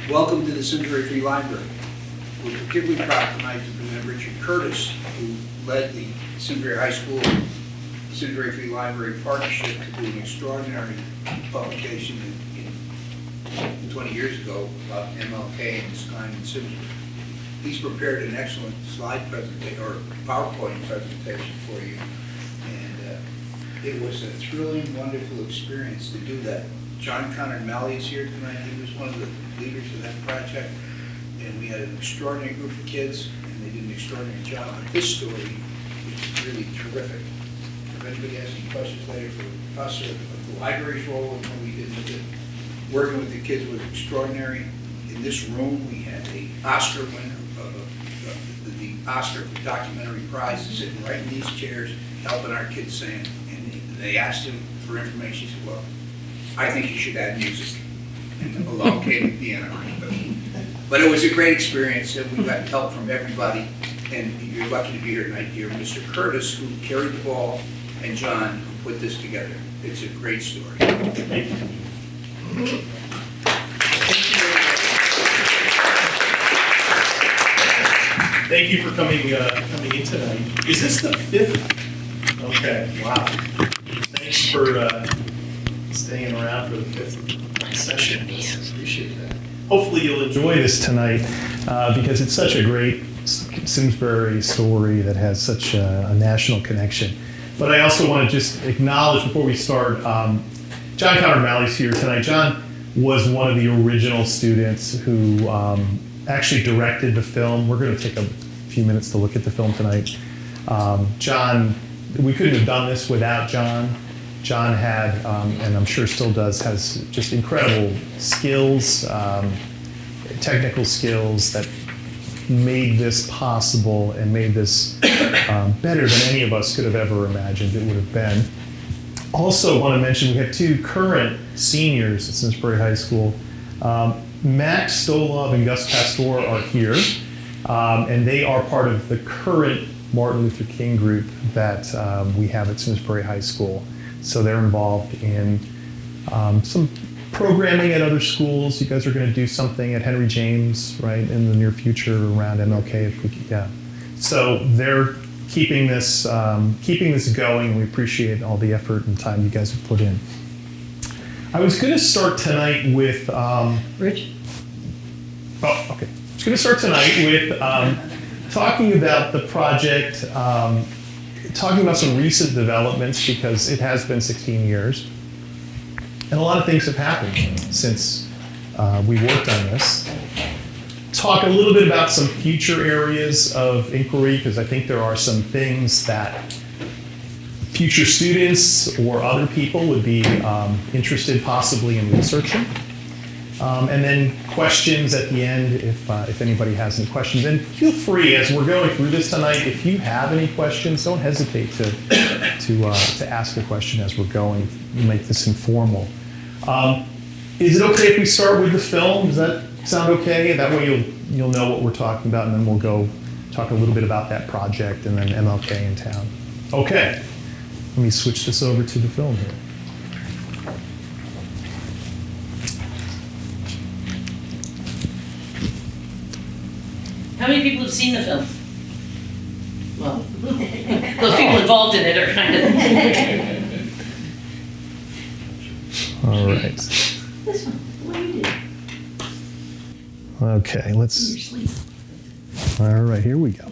Welcome to the Simsbury Free Library. We're particularly proud tonight to present Richard Curtis, who led the Simsbury High School Simsbury Free Library Partnership to do an extraordinary publication 20 years ago about MLK and his time in Simsbury. He's prepared an excellent slide presentation, or PowerPoint presentation for you. And it was a thrilling, wonderful experience to do that. John Connor Malley is here tonight. He was one of the leaders of that project. And we had an extraordinary group of kids, and they did an extraordinary job. But this story is really terrific. If anybody has any questions later for us or the library's role in what we did with it, working with the kids was extraordinary. In this room, we had the Oscar winner of the Oscar for documentary prize sitting right in these chairs, helping our kids sing. And they asked him for information. He said, well, I think you should add music. And along came the piano. But it was a great experience, and we got help from everybody. And you're lucky to be here tonight. You're Mr. Curtis, who carried the ball, and John, who put this together. It's a great story. Thank you. Thank you for coming in tonight. Is this the fifth? Okay, wow. Thanks for staying around for the fifth session. Appreciate that. Hopefully you'll enjoy this tonight because it's such a great Simsbury story that has such a national connection. But I also want to just acknowledge before we start, John Connor Malley's here tonight. John was one of the original students who actually directed the film. We're going to take a few minutes to look at the film tonight. John, we couldn't have done this without John. John had, and I'm sure still does, has just incredible skills, technical skills that made this possible and made this better than any of us could have ever imagined it would have been. Also want to mention we have two current seniors at Simsbury High School. Max Stolov and Gus Pastor are here, and they are part of the current Martin Luther King group that we have at Simsbury High School. So they're involved in some programming at other schools. You guys are going to do something at Henry James, right, in the near future around MLK, if we could, yeah. So they're keeping this going. We appreciate all the effort and time you guys have put in. I was going to start tonight with Rich? Oh, okay. I was going to start tonight with talking about the project, talking about some recent developments because it has been 16 years. And a lot of things have happened since we worked on this. Talk a little bit about some future areas of inquiry because I think there are some things that future students or other people would be interested possibly in researching. And then questions at the end if anybody has any questions. And feel free, as we're going through this tonight, if you have any questions, don't hesitate to ask a question as we're going. Make this informal. Is it okay if we start with the film? Does that sound okay? That way you'll know what we're talking about, and then we'll go talk a little bit about that project and then MLK in town. Okay, let me switch this over to the film here. How many people have seen the film? Well, those people involved in it are kind of... All right. This one, what do you do? Okay, let's... All right, here we go.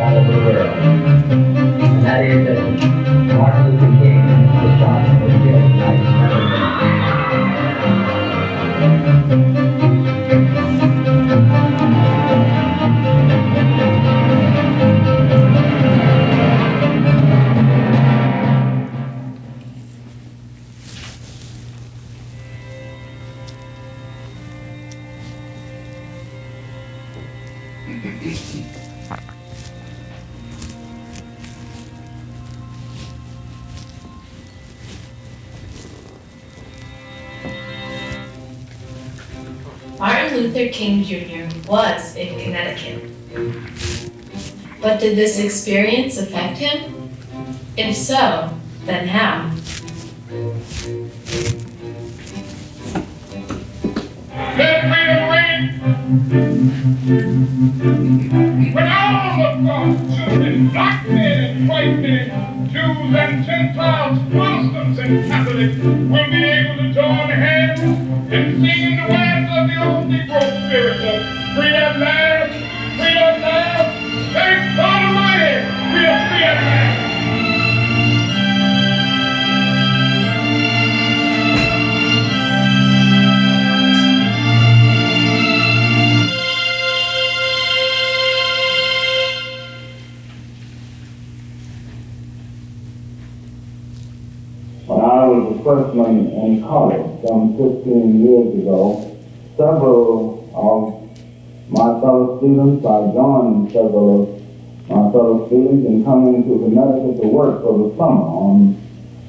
all over the world. And that is that Martin Luther King Jr. was in Connecticut. But did this experience affect him? If so, then how? Let freedom ring. When all of God's children, black men and white men, Jews and Gentiles, Muslims and Catholics, will be able to join hands and sing in the words of the old Negro spirit. Freedom land, freedom land, thank God Almighty, we are free at last. When I was a freshman in college, some 15 years ago, several of my fellow students, I joined several of my fellow students in coming to Connecticut to work for the summer on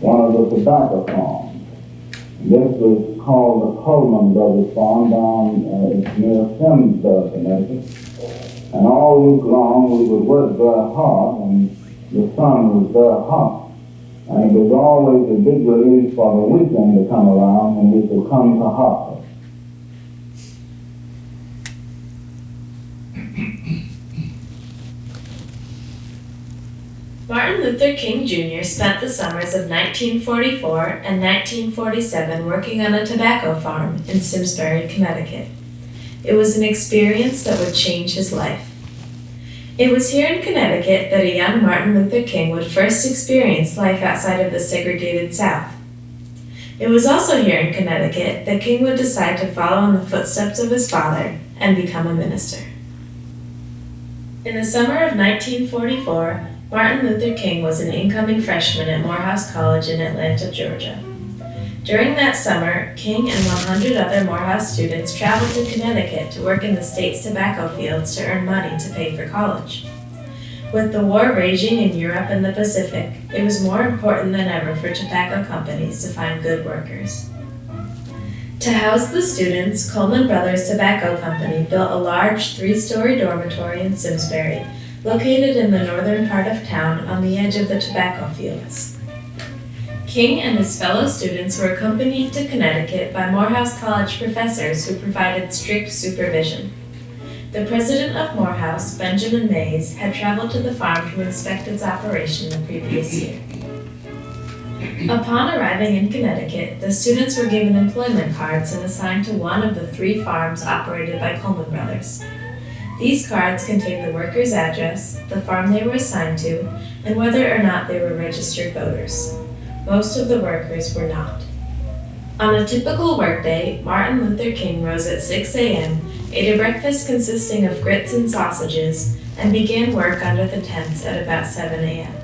one of the tobacco farms. This was called the Coleman Brothers Farm down near Simsbury, Connecticut. And all week long we would work very hard, and the sun was very hot. And it was always a big relief for the weekend to come around when we could come to Hartford. Martin Luther King Jr. spent the summers of 1944 and 1947 working on a tobacco farm in Simsbury, Connecticut. It was an experience that would change his life. It was here in Connecticut that a young Martin Luther King would first experience life outside of the segregated South. It was also here in Connecticut that King would decide to follow in the footsteps of his father and become a minister. In the summer of 1944, Martin Luther King was an incoming freshman at Morehouse College in Atlanta, Georgia. During that summer, King and 100 other Morehouse students traveled to Connecticut to work in the state's tobacco fields to earn money to pay for college. With the war raging in Europe and the Pacific, it was more important than ever for tobacco companies to find good workers. To house the students, Coleman Brothers Tobacco Company built a large 3-story dormitory in Simsbury, located in the northern part of town on the edge of the tobacco fields. King and his fellow students were accompanied to Connecticut by Morehouse College professors who provided strict supervision. The president of Morehouse, Benjamin Mays, had traveled to the farm to inspect its operation the previous year. Upon arriving in Connecticut, the students were given employment cards and assigned to one of the 3 farms operated by Coleman Brothers. These cards contained the worker's address, the farm they were assigned to, and whether or not they were registered voters. Most of the workers were not. On a typical workday, Martin Luther King rose at 6 a.m., ate a breakfast consisting of grits and sausages, and began work under the tents at about 7 a.m.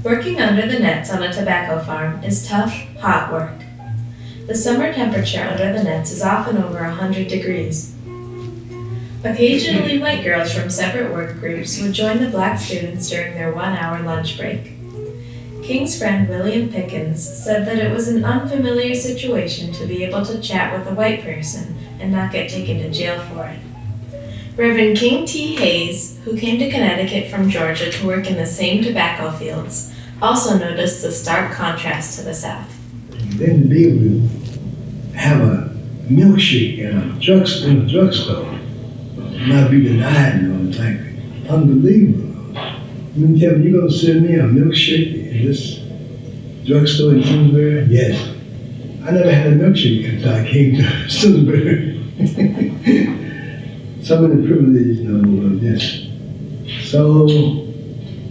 Working under the nets on a tobacco farm is tough, hot work. The summer temperature under the nets is often over 100 degrees. Occasionally, white girls from separate work groups would join the black students during their 1-hour lunch break. King's friend William Pickens said that it was an unfamiliar situation to be able to chat with a white person and not get taken to jail for it. Reverend King T. Hayes, who came to Connecticut from Georgia to work in the same tobacco fields, also noticed the stark contrast to the South. Then to be able to have a milkshake in a drugstore, not be denied, it's like unbelievable. You mean tell me you're gonna send me a milkshake in this drugstore in Simsbury? Yes. I never had a milkshake until I came to Simsbury. Some of the privileges, were just so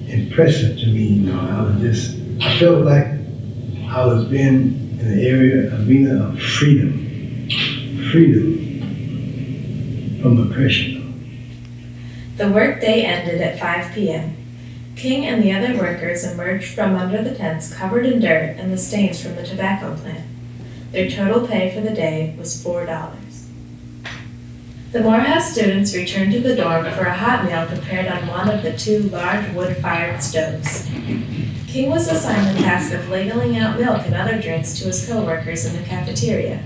impressive to me, I felt like I was being in an arena of freedom. freedom from oppression. The workday ended at 5 p.m. King and the other workers emerged from under the tents covered in dirt and the stains from the tobacco plant. Their total pay for the day was $4. The Morehouse students returned to the dorm for a hot meal prepared on one of the 2 large wood-fired stoves. King was assigned the task of ladling out milk and other drinks to his co-workers in the cafeteria.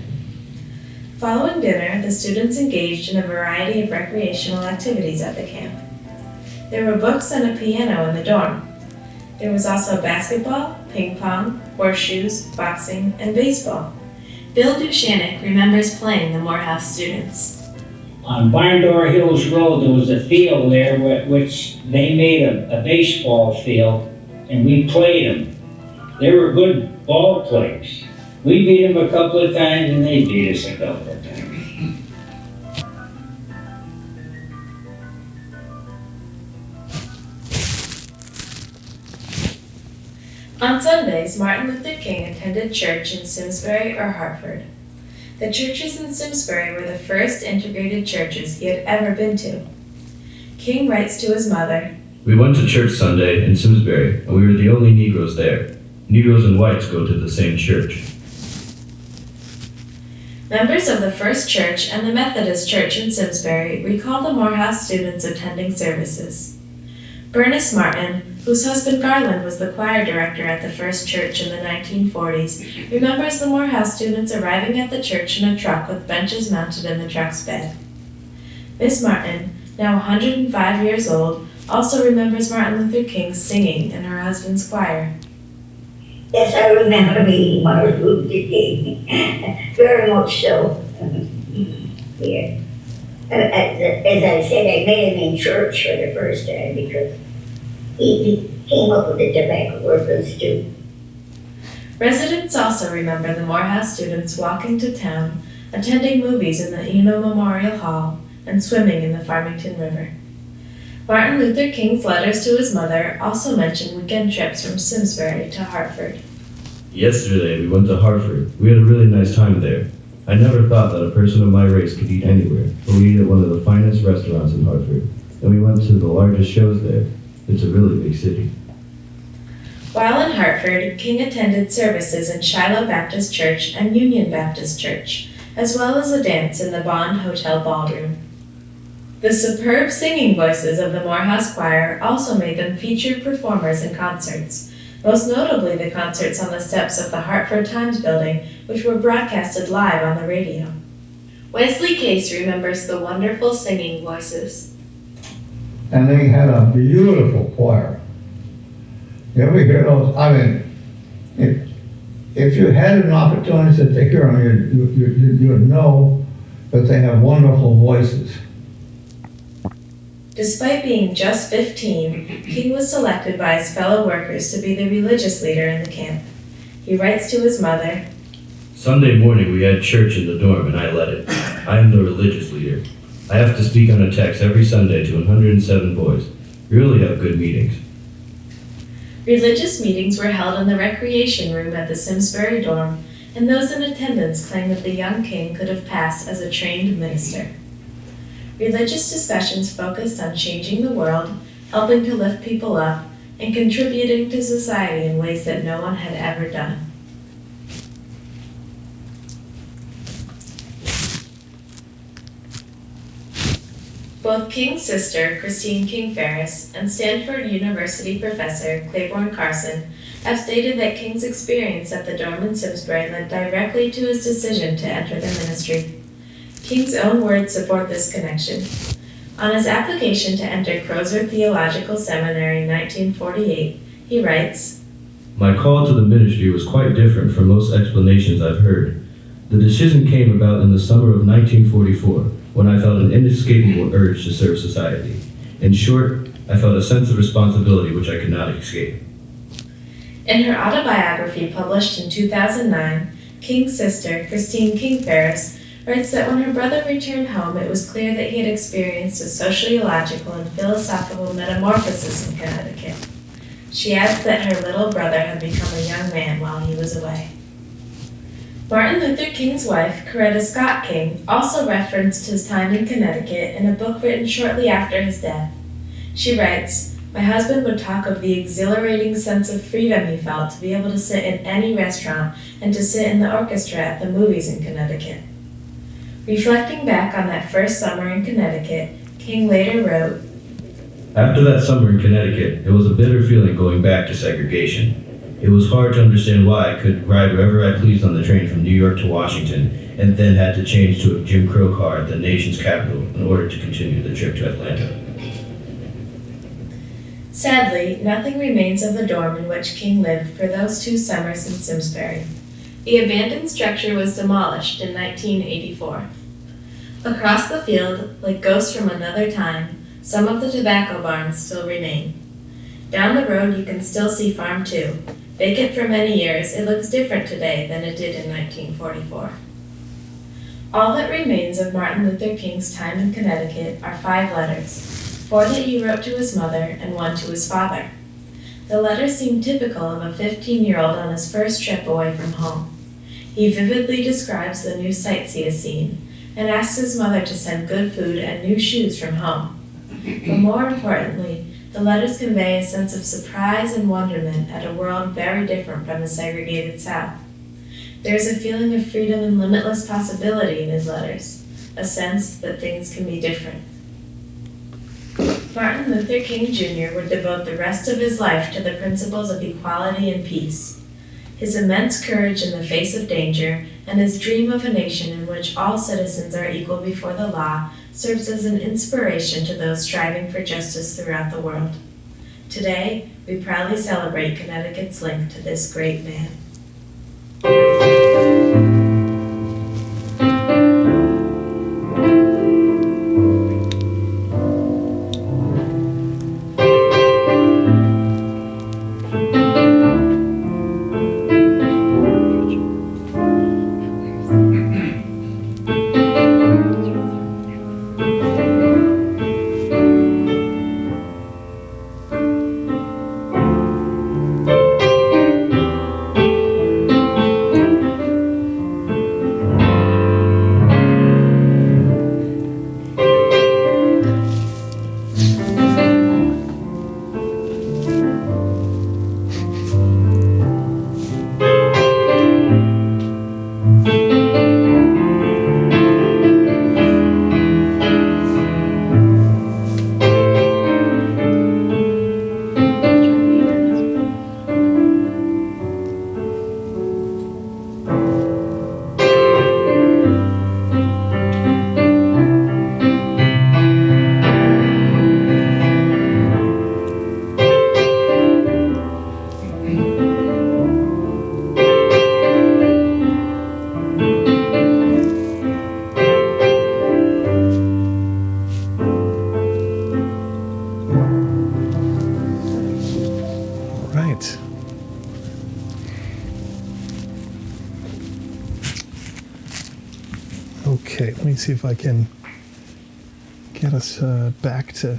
Following dinner, the students engaged in a variety of recreational activities at the camp. There were books and a piano in the dorm. There was also basketball, ping pong, horseshoes, boxing, and baseball. Bill Dushanick remembers playing the Morehouse students. On Barndor Hills Road, there was a field there which they made a baseball field, and we played them. They were good ball players. We beat them a couple of times, and they beat us a couple of times. On Sundays, Martin Luther King attended church in Simsbury or Hartford. The churches in Simsbury were the first integrated churches he had ever been to. King writes to his mother, "We went to church Sunday in Simsbury, and we were the only Negroes there. Negroes and whites go to the same church." Members of the First Church and the Methodist Church in Simsbury recall the Morehouse students attending services. Bernice Martin, whose husband Garland was the choir director at the First Church in the 1940s, remembers the Morehouse students arriving at the church in a truck with benches mounted in the truck's bed. Miss Martin, now 105 years old, also remembers Martin Luther King singing in her husband's choir. Yes, I remember meeting Martin Luther King, very much so. Yeah. As I said, I met him in church for the first time because he came up with the tobacco workers too. Residents also remember the Morehouse students walking to town, attending movies in the Eno Memorial Hall, and swimming in the Farmington River. Martin Luther King's letters to his mother also mention weekend trips from Simsbury to Hartford. Yesterday, we went to Hartford. We had a really nice time there. I never thought that a person of my race could eat anywhere, but we ate at one of the finest restaurants in Hartford, and we went to the largest shows there. It's a really big city. While in Hartford, King attended services in Shiloh Baptist Church and Union Baptist Church, as well as a dance in the Bond Hotel ballroom. The superb singing voices of the Morehouse Choir also made them featured performers in concerts, most notably the concerts on the steps of the Hartford Times building, which were broadcasted live on the radio. Wesley Case remembers the wonderful singing voices. And they had a beautiful choir. You ever hear those? I mean, if you had an opportunity to hear them, you would know that they have wonderful voices. Despite being just 15, King was selected by his fellow workers to be the religious leader in the camp. He writes to his mother, Sunday morning, we had church in the dorm, and I led it. I am the religious leader. I have to speak on a text every Sunday to 107 boys. We really have good meetings. Religious meetings were held in the recreation room at the Simsbury dorm, and those in attendance claimed that the young King could have passed as a trained minister. Religious discussions focused on changing the world, helping to lift people up, and contributing to society in ways that no one had ever done. Both King's sister, Christine King Ferris, and Stanford University professor Claiborne Carson have stated that King's experience at the dorm in Simsbury led directly to his decision to enter the ministry. King's own words support this connection. On his application to enter Crozer Theological Seminary in 1948, he writes, My call to the ministry was quite different from most explanations I've heard. The decision came about in the summer of 1944, when I felt an inescapable urge to serve society. In short, I felt a sense of responsibility which I could not escape. In her autobiography published in 2009, King's sister, Christine King Ferris, writes that when her brother returned home, it was clear that he had experienced a sociological and philosophical metamorphosis in Connecticut. She adds that her little brother had become a young man while he was away. Martin Luther King's wife, Coretta Scott King, also referenced his time in Connecticut in a book written shortly after his death. She writes, "My husband would talk of the exhilarating sense of freedom he felt to be able to sit in any restaurant and to sit in the orchestra at the movies in Connecticut." Reflecting back on that first summer in Connecticut, King later wrote, After that summer in Connecticut, it was a bitter feeling going back to segregation. It was hard to understand why I could ride wherever I pleased on the train from New York to Washington, and then had to change to a Jim Crow car at the nation's capital in order to continue the trip to Atlanta. Sadly, nothing remains of the dorm in which King lived for those 2 summers in Simsbury. The abandoned structure was demolished in 1984. Across the field, like ghosts from another time, some of the tobacco barns still remain. Down the road you can still see Farm 2. Vacant for many years, it looks different today than it did in 1944. All that remains of Martin Luther King's time in Connecticut are 5 letters, 4 that he wrote to his mother and 1 to his father. The letters seem typical of a 15-year-old on his first trip away from home. He vividly describes the new sights he has seen and asks his mother to send good food and new shoes from home. But more importantly, the letters convey a sense of surprise and wonderment at a world very different from the segregated South. There is a feeling of freedom and limitless possibility in his letters, a sense that things can be different. Martin Luther King Jr. would devote the rest of his life to the principles of equality and peace. His immense courage in the face of danger and his dream of a nation in which all citizens are equal before the law serves as an inspiration to those striving for justice throughout the world. Today, we proudly celebrate Connecticut's link to this great man. Okay, let me see if I can get us back to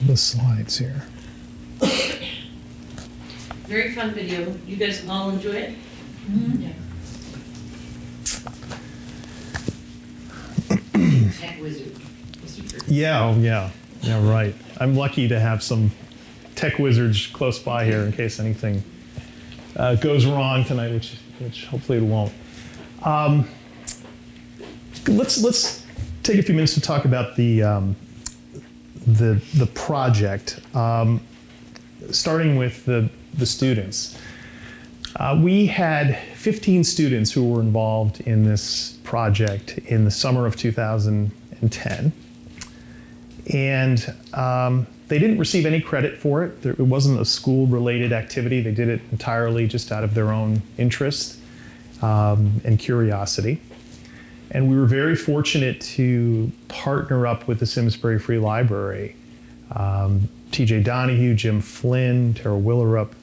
the slides here. Very fun video. You guys all enjoy it? Yeah. Tech wizard. Yeah, right. I'm lucky to have some tech wizards close by here in case anything goes wrong tonight, which hopefully it won't. Let's take a few minutes to talk about the project, starting with the students. We had 15 students who were involved in this project in the summer of 2010. And they didn't receive any credit for it. It wasn't a school-related activity. They did it entirely just out of their own interest and curiosity. And we were very fortunate to partner up with the Simsbury Free Library. T.J. Donahue, Jim Flynn, Tara Willerup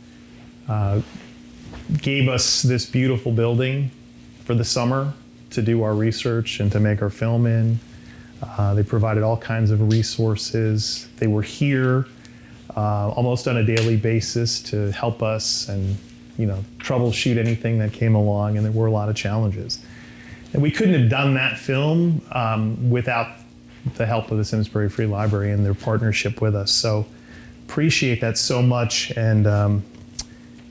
gave us this beautiful building for the summer to do our research and to make our film in. They provided all kinds of resources. They were here almost on a daily basis to help us and, troubleshoot anything that came along, and there were a lot of challenges. And we couldn't have done that film without the help of the Simsbury Free Library and their partnership with us. So appreciate that so much, and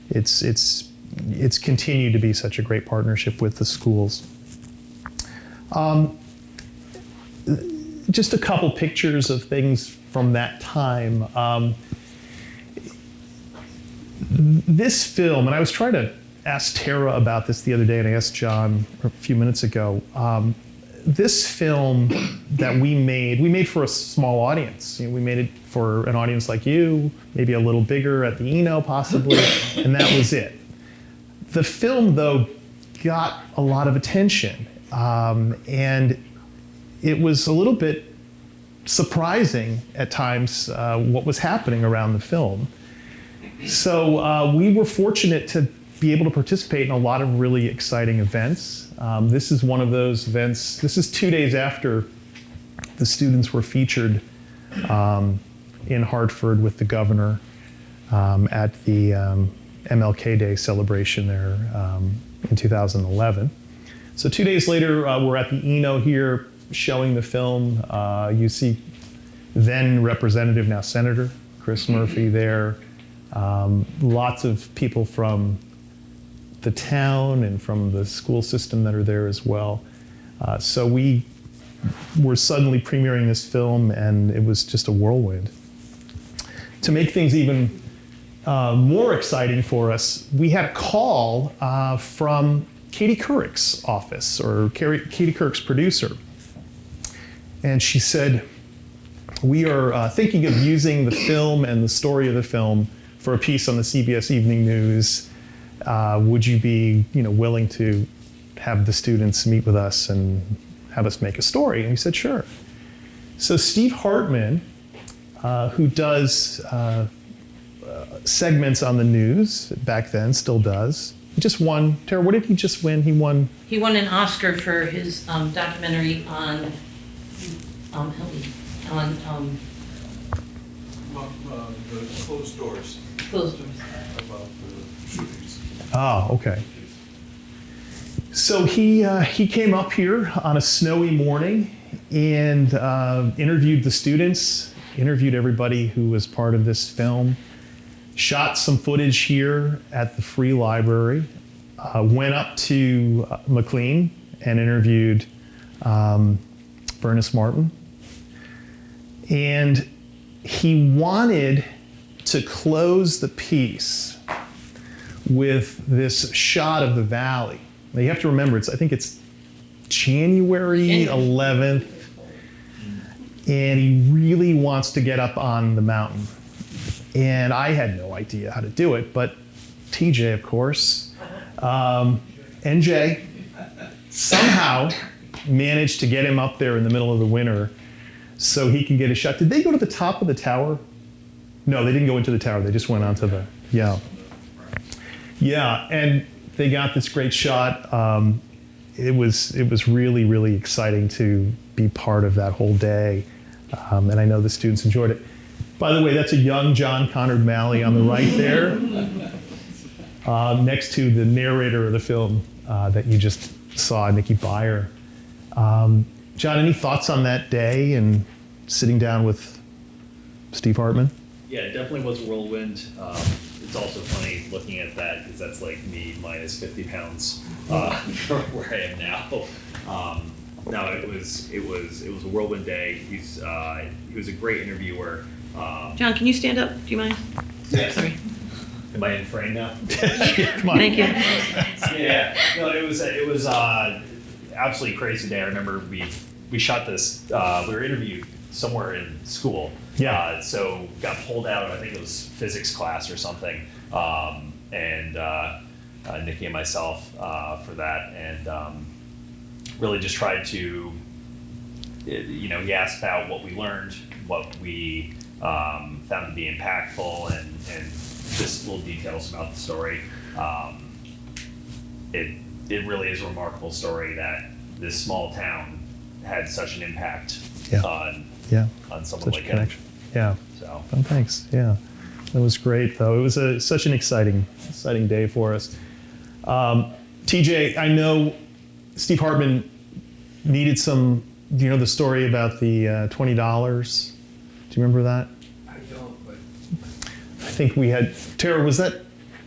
it's continued to be such a great partnership with the schools. Just a couple pictures of things from that time. This film, and I was trying to ask Tara about this the other day, and I asked John a few minutes ago. This film that we made for a small audience. You know, we made it for an audience like you, maybe a little bigger at the Eno possibly, and that was it. The film, though, got a lot of attention, and it was a little bit surprising at times what was happening around the film. So we were fortunate to be able to participate in a lot of really exciting events. This is one of those events. This is 2 days after the students were featured in Hartford with the governor at the MLK Day celebration there in 2011. So 2 days later, we're at the Eno here showing the film. You see then Representative, now Senator, Chris Murphy there. Lots of people from the town and from the school system that are there as well. So we were suddenly premiering this film, and it was just a whirlwind. To make things even more exciting for us, we had a call from Katie Couric's office, or Katie Couric's producer. And she said, we are thinking of using the film and the story of the film for a piece on the CBS Evening News. Would you be, willing to have the students meet with us and have us make a story? And we said, sure. So Steve Hartman, who does segments on the news back then, still does. He just won. Tara, what did he just win? He won an Oscar for his documentary on the closed doors closed doors. about the shootings. Oh, okay. So he came up here on a snowy morning and interviewed the students, interviewed everybody who was part of this film, shot some footage here at the Free Library, went up to McLean and interviewed Bernice Martin. And he wanted to close the piece with this shot of the valley. Now you have to remember, I think it's January 11th, and he really wants to get up on the mountain. And I had no idea how to do it, but TJ, of course, and Jay somehow managed to get him up there in the middle of the winter so he can get a shot. Did they go to the top of the tower? No, they didn't go into the tower. They just went onto the, yeah, and they got this great shot. It was really, really exciting to be part of that whole day, and I know the students enjoyed it. By the way, that's a young John Conrad Malley on the right there, next to the narrator of the film that you just saw, Nikki Byer. John, any thoughts on that day and sitting down with Steve Hartman? Yeah, it definitely was a whirlwind. It's also funny looking at that because that's like me minus 50 pounds from where I am now. No, it was a whirlwind day. He was a great interviewer. John, can you stand up? Do you mind? Yes. Sorry. Am I in frame now? Come on. Thank you. Yeah. No, it was absolutely crazy day. I remember we shot this. We were interviewed somewhere in school. Yeah. So got pulled out of, I think it was physics class or something, and Nikki and myself for that, and really just tried to, he asked about what we learned, what we found to be impactful, and just little details about the story. It really is a remarkable story that this small town had such an impact on someone Such like a connection. him. Yeah. So. Oh, thanks. Yeah. That was great, though. It was such an exciting day for us. TJ, I know Steve Hartman needed some, do you know the story about the $20? Do you remember that? I don't, but I think we had, Tara, was that, do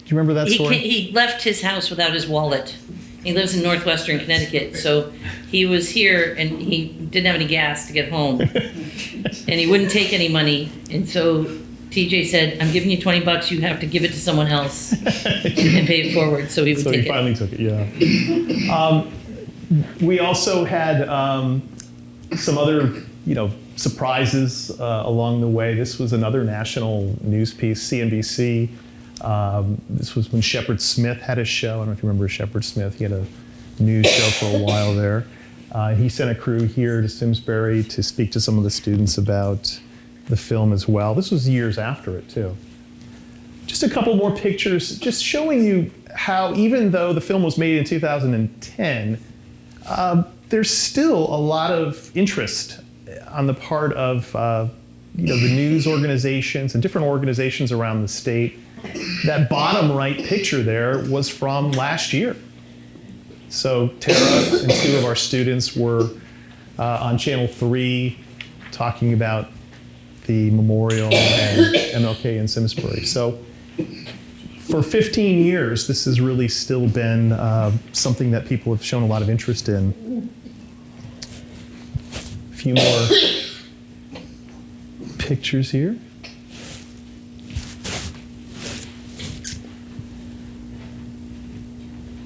you remember that story? He left his house without his wallet. He lives in northwestern Connecticut, so he was here and he didn't have any gas to get home. And he wouldn't take any money. And so TJ said, I'm giving you $20, you have to give it to someone else and pay it forward. So he would So take he finally took it, yeah. We also had some other, surprises along the way. This was another national news piece, CNBC. This was when Shepard Smith had a show. I don't know if you remember Shepard Smith. He had a news show for a while there. He sent a crew here to Simsbury to speak to some of the students about the film as well. This was years after it, too. Just a couple more pictures, just showing you how, even though the film was made in 2010, there's still a lot of interest on the part of the news organizations and different organizations around the state. That bottom right picture there was from last year. So Tara and two of our students were on Channel 3 talking about the memorial and MLK in Simsbury. So for 15 years, this has really still been something that people have shown a lot of interest in. A few more pictures here.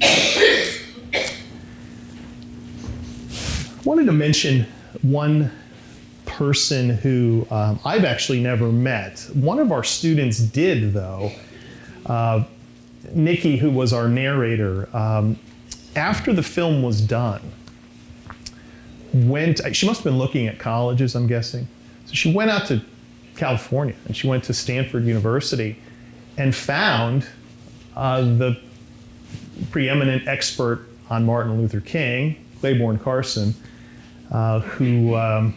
I wanted to mention one person who I've actually never met. One of our students did, though. Nikki, who was our narrator, after the film was done, she must have been looking at colleges, I'm guessing. So she went out to California and she went to Stanford University and found the preeminent expert on Martin Luther King, Claiborne Carson, who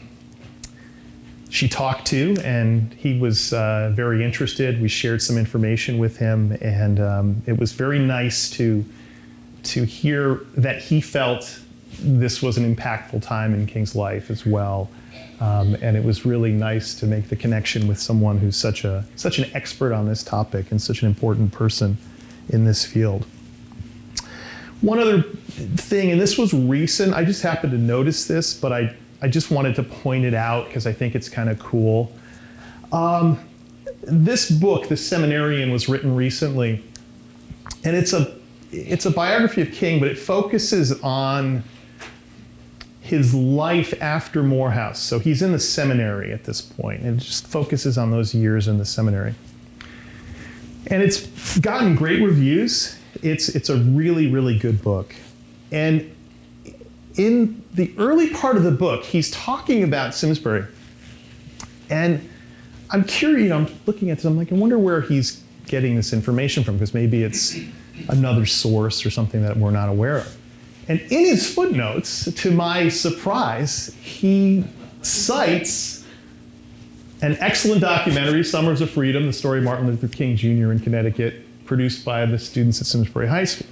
she talked to, and he was very interested. We shared some information with him, and it was very nice to hear that he felt this was an impactful time in King's life as well. And it was really nice to make the connection with someone who's such an expert on this topic and such an important person in this field. One other thing, and this was recent, I just happened to notice this, but I just wanted to point it out because I think it's kind of cool. This book, The Seminarian, was written recently, and it's a biography of King, but it focuses on his life after Morehouse. So he's in the seminary at this point, and it just focuses on those years in the seminary. And it's gotten great reviews. It's a really, really good book. And in the early part of the book, he's talking about Simsbury. And I'm curious, I'm looking at this, I'm like, I wonder where he's getting this information from, because maybe it's another source or something that we're not aware of. And in his footnotes, to my surprise, he cites an excellent documentary, Summers of Freedom, the story of Martin Luther King Jr. in Connecticut, produced by the students at Simsbury High School.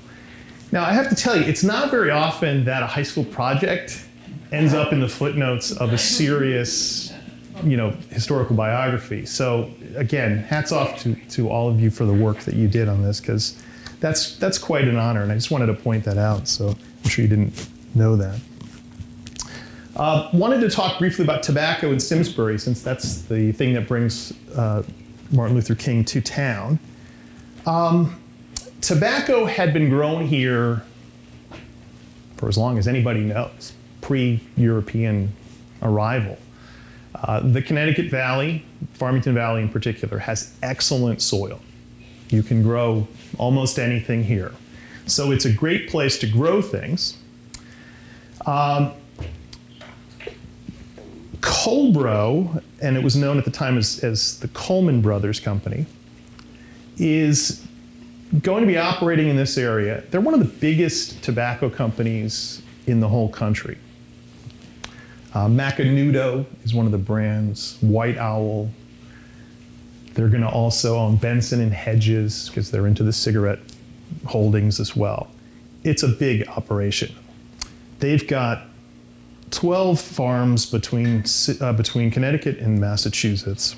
Now, I have to tell you, it's not very often that a high school project ends up in the footnotes of a serious, historical biography. So again, hats off to all of you for the work that you did on this, because that's quite an honor, and I just wanted to point that out, so I'm sure you didn't know that. Wanted to talk briefly about tobacco in Simsbury, since that's the thing that brings Martin Luther King to town. Tobacco had been grown here for as long as anybody knows, pre-European arrival. The Connecticut Valley, Farmington Valley in particular, has excellent soil. You can grow almost anything here. So it's a great place to grow things. Colbro, and it was known at the time as the Coleman Brothers Company, is going to be operating in this area. They're one of the biggest tobacco companies in the whole country. Macanudo is one of the brands, White Owl. They're going to also own Benson and Hedges, because they're into the cigarette holdings as well. It's a big operation. They've got 12 farms between Connecticut and Massachusetts.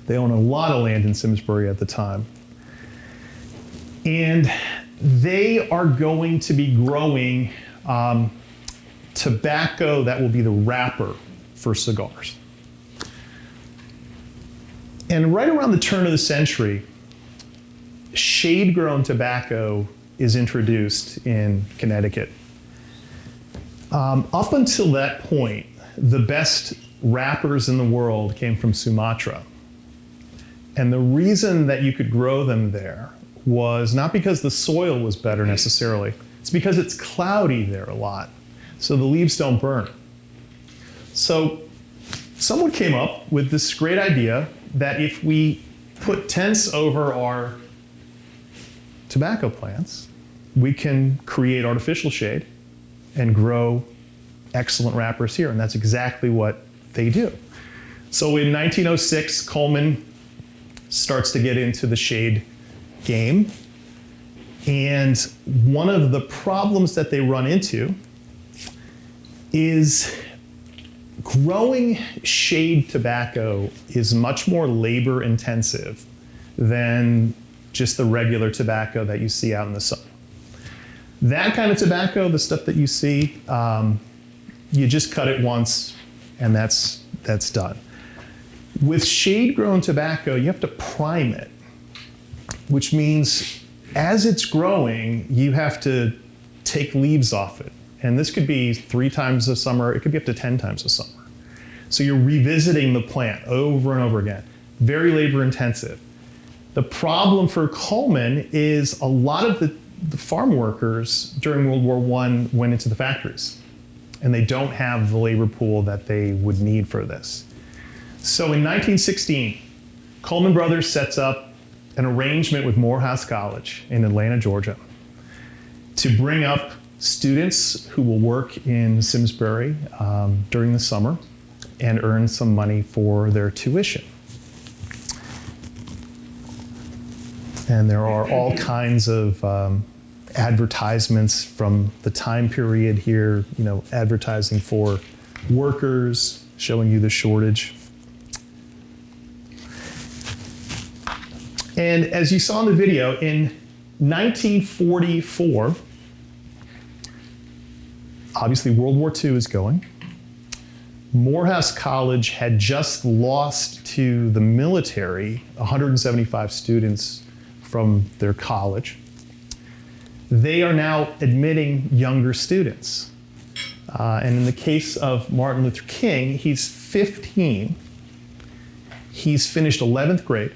They own a lot of land in Simsbury at the time. And they are going to be growing tobacco that will be the wrapper for cigars. And right around the turn of the century, shade-grown tobacco is introduced in Connecticut. Up until that point, the best wrappers in the world came from Sumatra. And the reason that you could grow them there was not because the soil was better necessarily, it's because it's cloudy there a lot, so the leaves don't burn. So someone came up with this great idea that if we put tents over our tobacco plants, we can create artificial shade and grow excellent wrappers here, and that's exactly what they do. So in 1906, Coleman starts to get into the shade game, and one of the problems that they run into is growing shade tobacco is much more labor intensive than just the regular tobacco that you see out in the sun. That kind of tobacco, the stuff that you see, you just cut it once and that's done. With shade-grown tobacco, you have to prime it, which means as it's growing, you have to take leaves off it. And this could be 3 times a summer, it could be up to 10 times a summer. So you're revisiting the plant over and over again. Very labor intensive. The problem for Coleman is a lot of the farm workers during World War I went into the factories, and they don't have the labor pool that they would need for this. So in 1916, Coleman Brothers sets up an arrangement with Morehouse College in Atlanta, Georgia, to bring up students who will work in Simsbury during the summer and earn some money for their tuition. And there are all kinds of advertisements from the time period here, you know, advertising for workers, showing you the shortage. And as you saw in the video, in 1944, obviously World War II is going. Morehouse College had just lost to the military 175 students from their college. They are now admitting younger students. And in the case of Martin Luther King, he's 15. He's finished 11th grade.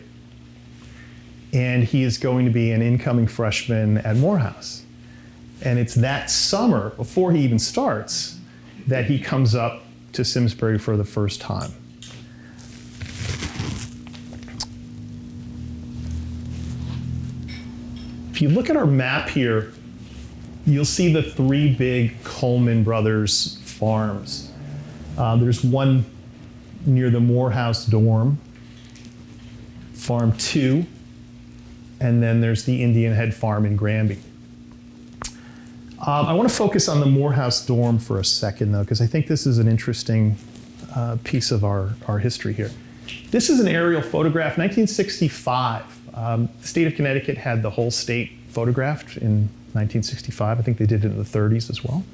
And he is going to be an incoming freshman at Morehouse. And it's that summer, before he even starts, that he comes up to Simsbury for the first time. If you look at our map here, you'll see the 3 big Coleman Brothers farms. There's one near the Morehouse dorm, Farm 2, and then there's the Indian Head Farm in Granby. I want to focus on the Morehouse dorm for a second, though, because I think this is an interesting piece of our history here. This is an aerial photograph, 1965. The state of Connecticut had the whole state photographed in 1965. I think they did it in the 30s as well.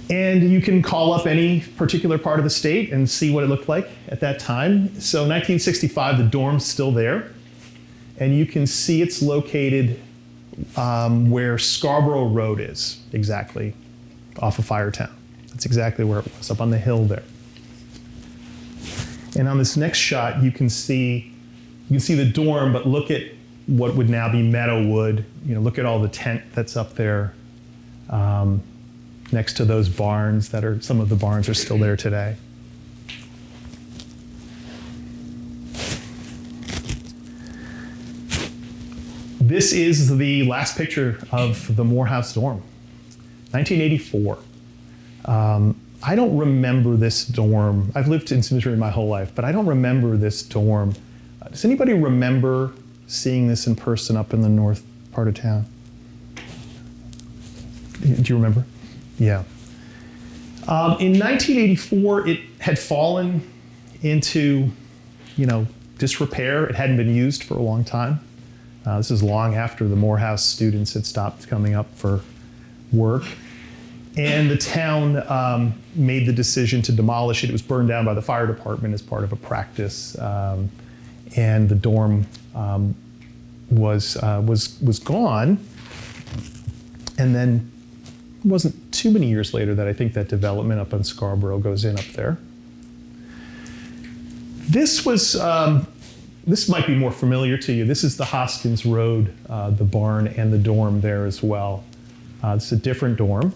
And you can call up any particular part of the state and see what it looked like at that time. So 1965, the dorm's still there. And you can see it's located where Scarborough Road is, exactly, off of Firetown. That's exactly where it was, up on the hill there. And on this next shot, you can see the dorm, but look at what would now be Meadowwood. You know, look at all the tent that's up there next to those barns some of the barns are still there today. This is the last picture of the Morehouse dorm, 1984. I don't remember this dorm. I've lived in Simsbury my whole life, but I don't remember this dorm. Does anybody remember seeing this in person up in the north part of town? Do you remember? Yeah. In 1984, it had fallen into, disrepair. It hadn't been used for a long time. This is long after the Morehouse students had stopped coming up for work. And the town made the decision to demolish it. It was burned down by the fire department as part of a practice. And the dorm was gone. And then it wasn't too many years later that I think that development up in Scarborough goes in up there. This might be more familiar to you. This is the Hoskins Road, the barn and the dorm there as well. It's a different dorm.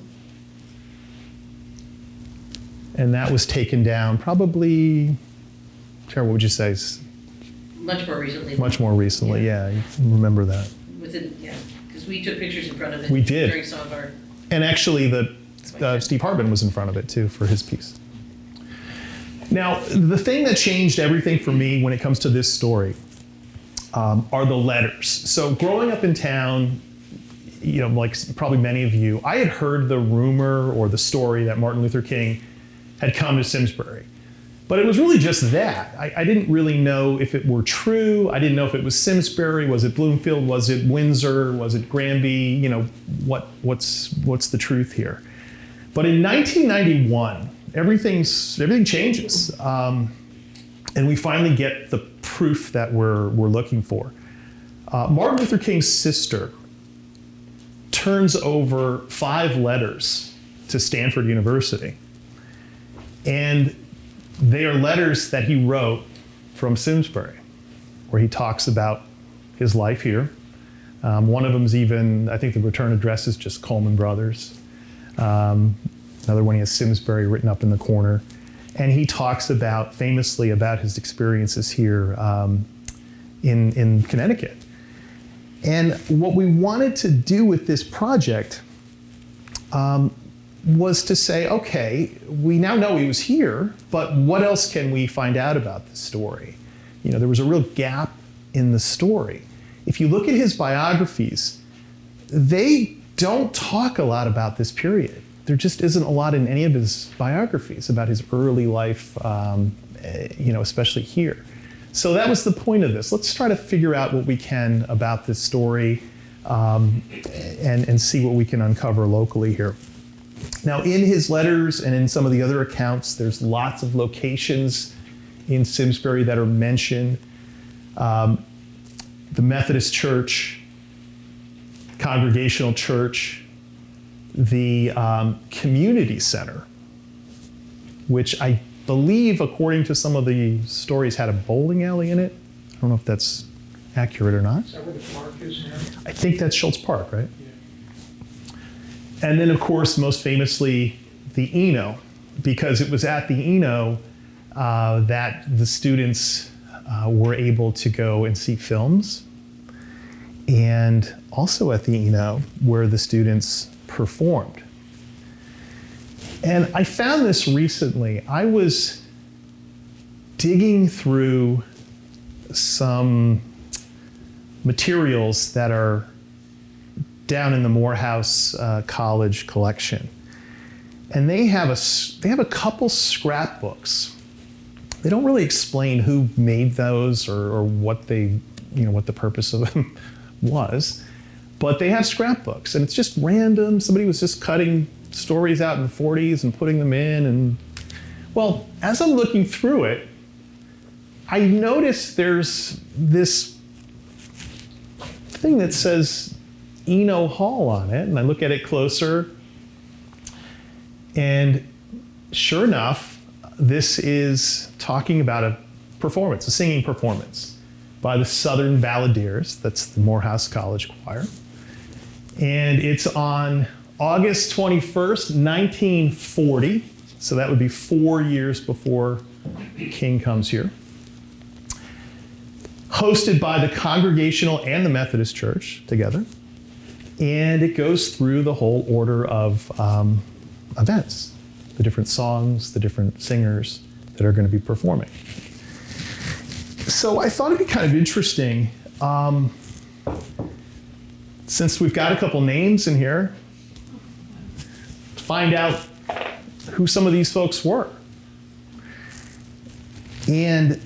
And that was taken down probably, Tara, what would you say? Much more recently. Much more recently, yeah. You remember that. Because we took pictures in front of it. We did. During some of our... And actually, Steve Harbin was in front of it, too, for his piece. Now, the thing that changed everything for me when it comes to this story are the letters. So growing up in town, like probably many of you, I had heard the rumor or the story that Martin Luther King had come to Simsbury. But it was really just that. I didn't really know if it were true. I didn't know if it was Simsbury. Was it Bloomfield? Was it Windsor? Was it Granby? What's the truth here? But in 1991, everything changes. And we finally get the proof that we're looking for. Martin Luther King's sister turns over 5 letters to Stanford University. And they are letters that he wrote from Simsbury, where he talks about his life here. One of them's even, I think the return address is just Coleman Brothers. Another one, he has Simsbury written up in the corner. And he talks famously about his experiences here in Connecticut. And what we wanted to do with this project was to say, okay, we now know he was here, but what else can we find out about the story? There was a real gap in the story. If you look at his biographies, they don't talk a lot about this period. There just isn't a lot in any of his biographies about his early life, especially here. So that was the point of this. Let's try to figure out what we can about this story and see what we can uncover locally here. Now, in his letters and in some of the other accounts, there's lots of locations in Simsbury that are mentioned. The Methodist Church, Congregational Church, the Community Center, which I believe, according to some of the stories, had a bowling alley in it. I don't know if that's accurate or not. Is that where the park is now? I think that's Schultz Park, right? And then, of course, most famously, the Eno, because it was at the Eno that the students were able to go and see films, and also at the Eno where the students performed. And I found this recently. I was digging through some materials that are down in the Morehouse College collection, and they have a couple scrapbooks. They don't really explain who made those or what what the purpose of them was, but they have scrapbooks, and it's just random. Somebody was just cutting stories out in the 40s and putting them in, and well, as I'm looking through it, I noticed there's this thing that says Eno Hall on it, and I look at it closer, and sure enough, this is talking about a performance, a singing performance by the Southern Balladeers. That's the Morehouse College Choir. And it's on August 21st, 1940. So that would be 4 years before King comes here. Hosted by the Congregational and the Methodist Church together. And it goes through the whole order of events, the different songs, the different singers that are going to be performing. So I thought it'd be kind of interesting Since we've got a couple names in here, find out who some of these folks were. And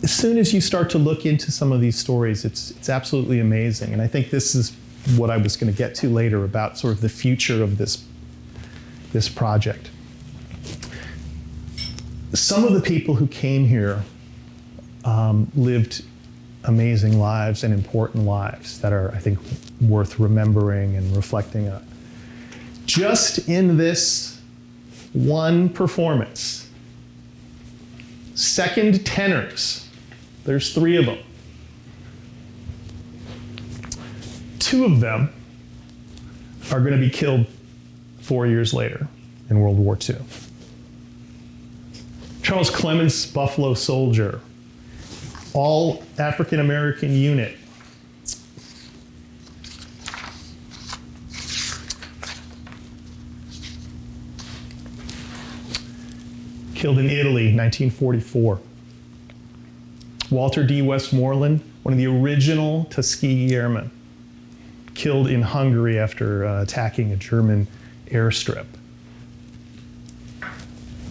as soon as you start to look into some of these stories, it's absolutely amazing. And I think this is what I was going to get to later about sort of the future of this project. Some of the people who came here lived amazing lives and important lives that are, I think, worth remembering and reflecting on. Just in this one performance, second tenors, there's 3 of them. 2 of them are going to be killed 4 years later in World War II. Charles Clements, Buffalo Soldier, all African American unit. Killed in Italy, 1944. Walter D. Westmoreland, one of the original Tuskegee Airmen, killed in Hungary after attacking a German airstrip.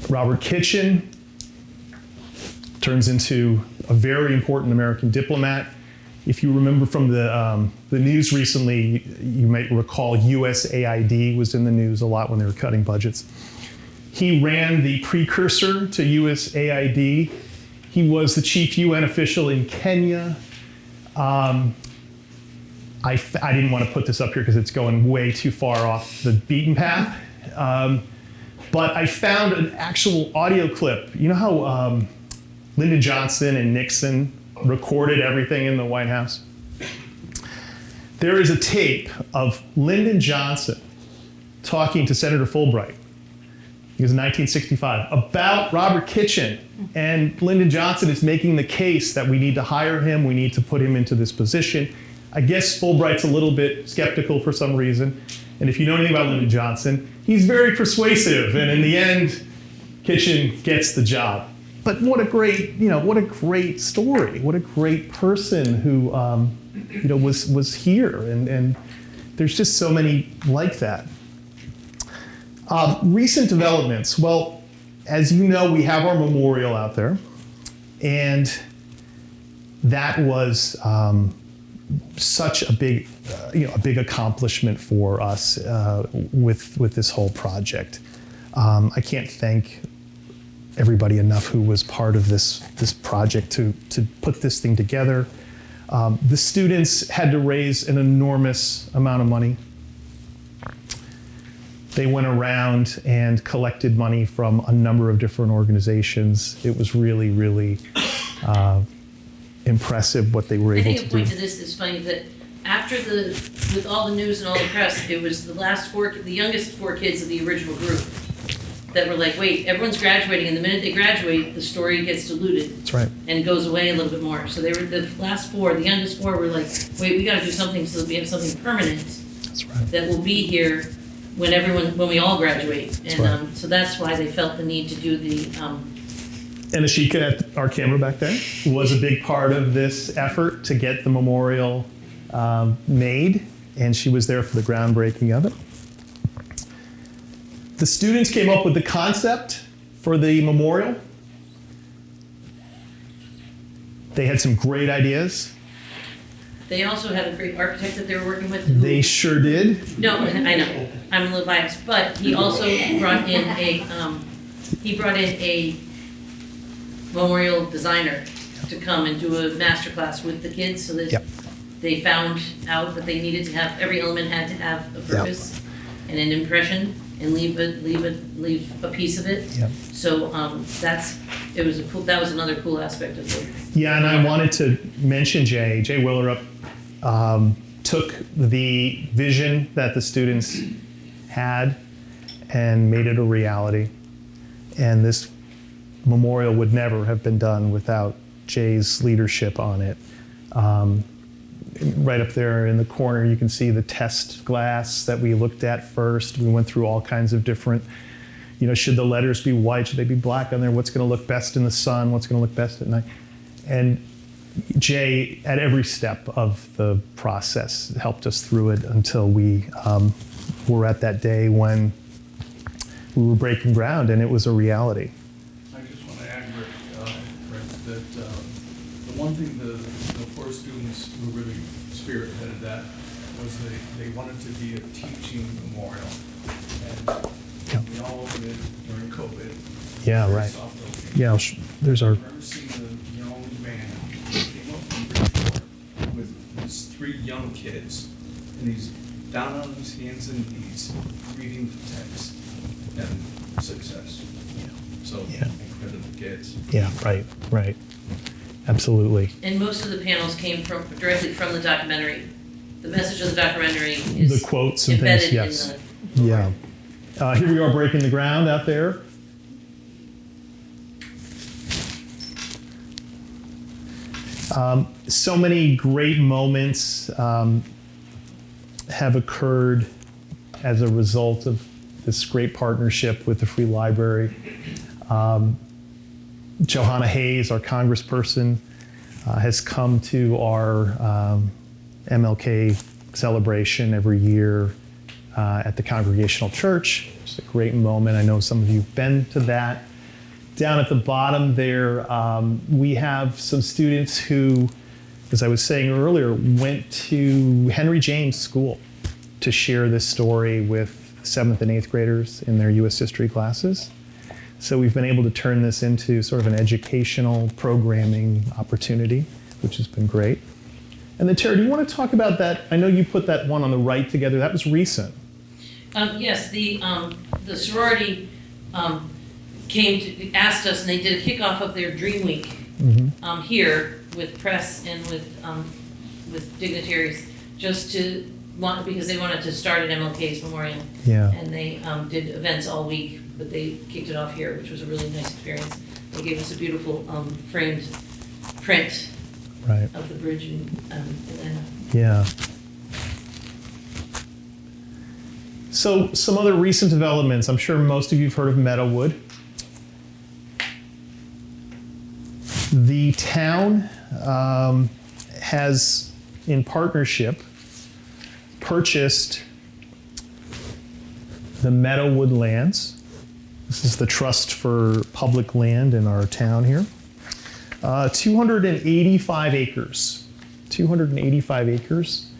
Robert Kitchen turns into a very important American diplomat. If you remember from the news recently, you might recall USAID was in the news a lot when they were cutting budgets. He ran the precursor to USAID. He was the chief UN official in Kenya. I didn't want to put this up here because it's going way too far off the beaten path. But I found an actual audio clip. You know how Lyndon Johnson and Nixon recorded everything in the White House? There is a tape of Lyndon Johnson talking to Senator Fulbright. It was 1965, about Robert Kitchen. And Lyndon Johnson is making the case that we need to hire him, we need to put him into this position. I guess Fulbright's a little bit skeptical for some reason. And if you know anything about Lyndon Johnson, he's very persuasive. And in the end, Kitchen gets the job. But what a great, what a great story. What a great person who, was here. And there's just so many like that. Recent developments. Well, as you know, we have our memorial out there, and that was such a big, a big accomplishment for us with this whole project. I can't thank everybody enough who was part of this project to put this thing together. The students had to raise an enormous amount of money. They went around and collected money from a number of different organizations. It was really, really impressive what they were able to do. I think a point to this is funny that after with all the news and all the press, it was the youngest 4 kids of the original group that were like, wait, everyone's graduating, and the minute they graduate, the story gets diluted. That's right. And goes away a little bit more. So they were the last 4, the youngest 4 were like, wait, we gotta do something so that we have something permanent. That's right. That will be here when we all graduate. And so that's why they felt the need to do the, And Ashika, our camera back there, was a big part of this effort to get the memorial made, and she was there for the groundbreaking of it. The students came up with the concept for the memorial. They had some great ideas. they also had a great architect that they were working with. They sure did. No, I know, I'm a little biased, but he also brought in a memorial designer to come and do a master class with the kids, so that they found out that they needed to have, every element had to have a purpose and an impression, and leave a piece of it. Yep. So that was another cool aspect of it. Yeah, and I wanted to mention Jay Willerup took the vision that the students had and made it a reality. And this memorial would never have been done without Jay's leadership on it. Right up there in the corner, you can see the test glass that we looked at first. We went through all kinds of different, should the letters be white? Should they be black on there? What's going to look best in the sun? What's going to look best at night? And Jay, at every step of the process, helped us through it until we were at that day when we were breaking ground and it was a reality. I just want to add, Rick, that the one thing the four students who really spearheaded that was they wanted to be a teaching memorial. And we all opened it during COVID. Yeah, Very right. soft opening. Yeah, there's our. I remember seeing the young man who came up from Bridgeport with these 3 young kids, and he's down on his hands and knees, reading the text, and success. So, Yeah. incredible kids. Yeah, right. Absolutely. And most of the panels came directly from the documentary. The message of the documentary is The quotes and things, embedded yes. in the Yeah. Here we are breaking the ground out there. So many great moments have occurred as a result of this great partnership with the Free Library. Johanna Hayes, our congressperson, has come to our MLK celebration every year at the Congregational Church. It's a great moment. I know some of you have been to that. Down at the bottom there, we have some students who, as I was saying earlier, went to Henry James School to share this story with 7th and 8th graders in their U.S. history classes. So we've been able to turn this into sort of an educational programming opportunity, which has been great. And then Tara, do you want to talk about that? I know you put that one on the right together. That was recent. Yes, the sorority asked us, and they did a kickoff of their Dream Week here with press and with dignitaries, just because they wanted to start at MLK's memorial. Yeah. And they did events all week, but they kicked it off here, which was a really nice experience. They gave us a beautiful framed print of the bridge in Atlanta. Yeah. So some other recent developments. I'm sure most of you have heard of Meadowood. The town has, in partnership, purchased the Meadowood lands. This is the Trust for Public Land in our town here. 285 acres. 285 acres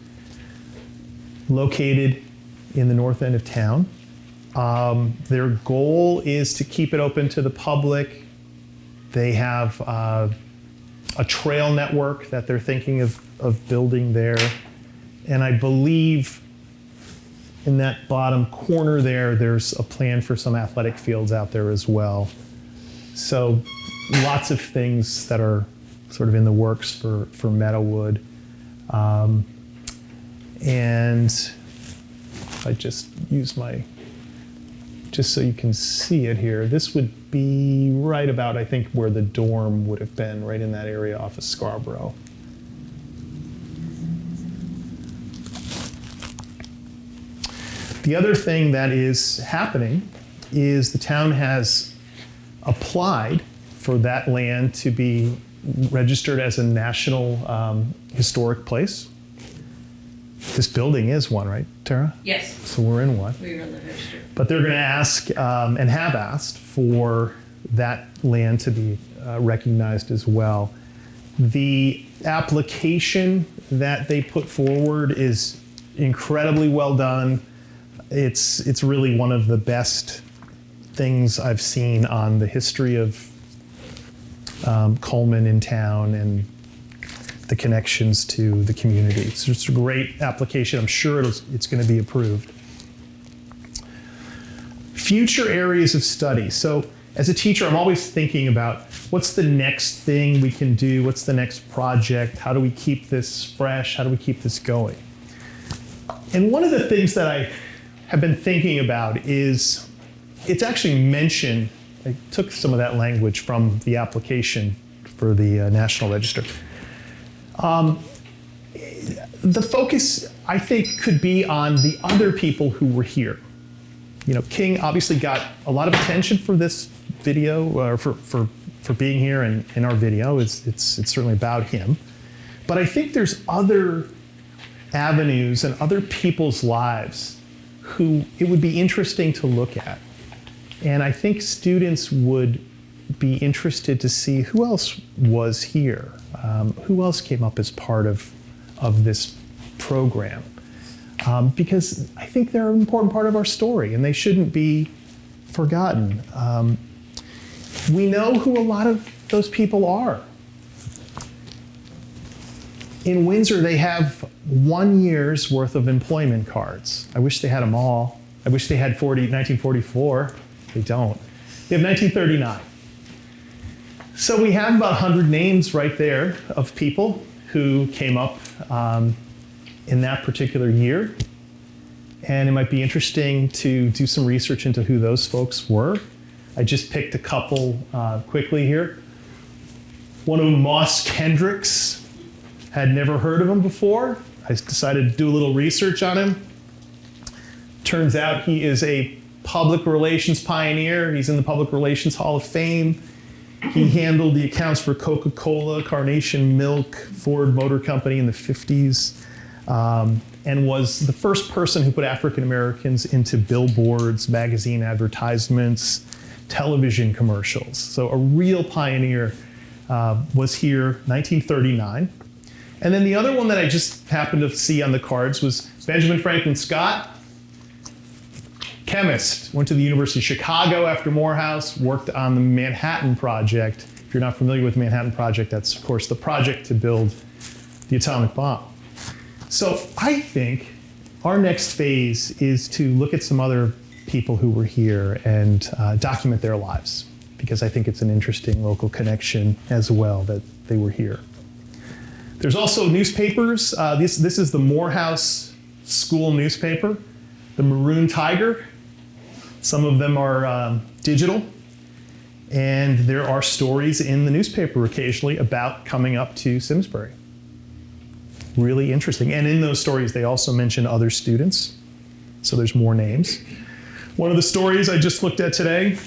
located in the north end of town. Their goal is to keep it open to the public. They have a trail network that they're thinking of building there. And I believe in that bottom corner there's a plan for some athletic fields out there as well. So lots of things that are sort of in the works for Meadowood. And if I just use just so you can see it here, this would be right about, I think, where the dorm would have been, right in that area off of Scarborough. The other thing that is happening is the town has applied for that land to be registered as a national historic place. This building is one, right, Tara? Yes. So we're in one. We were on the register. But they're going to ask, and have asked, for that land to be recognized as well. The application that they put forward is incredibly well done. It's really one of the best things I've seen on the history of Coleman in town and the connections to the community. It's just a great application. I'm sure it's going to be approved. Future areas of study. So as a teacher, I'm always thinking about what's the next thing we can do? What's the next project? How do we keep this fresh? How do we keep this going? And one of the things that I have been thinking about is, it's actually mentioned, I took some of that language from the application for the National Register. The focus, I think, could be on the other people who were here. You know, King obviously got a lot of attention for this video, or for for being here and in our video. It's certainly about him. But I think there's other avenues and other people's lives who it would be interesting to look at. And I think students would be interested to see who else was here, who else came up as part of this program. Because I think they're an important part of our story and they shouldn't be forgotten. We know who a lot of those people are. In Windsor, they have 1 year's worth of employment cards. I wish they had them all. I wish they had 1944. They don't. They have 1939. So we have about 100 names right there of people who came up in that particular year. And it might be interesting to do some research into who those folks were. I just picked a couple quickly here. One of them, Moss Kendricks, had never heard of him before. I decided to do a little research on him. Turns out he is a public relations pioneer. He's in the Public Relations Hall of Fame. He handled the accounts for Coca-Cola, Carnation Milk, Ford Motor Company in the 50s, and was the first person who put African Americans into billboards, magazine advertisements, television commercials. So a real pioneer was here, 1939. And then the other one that I just happened to see on the cards was Benjamin Franklin Scott, chemist, went to the University of Chicago after Morehouse, worked on the Manhattan Project. If you're not familiar with the Manhattan Project, that's of course the project to build the atomic bomb. So I think our next phase is to look at some other people who were here and document their lives, because I think it's an interesting local connection as well that they were here. There's also newspapers. This is the Morehouse School newspaper, the Maroon Tiger. Some of them are digital, and there are stories in the newspaper occasionally about coming up to Simsbury. Really interesting. And in those stories, they also mention other students, so there's more names. One of the stories I just looked at today,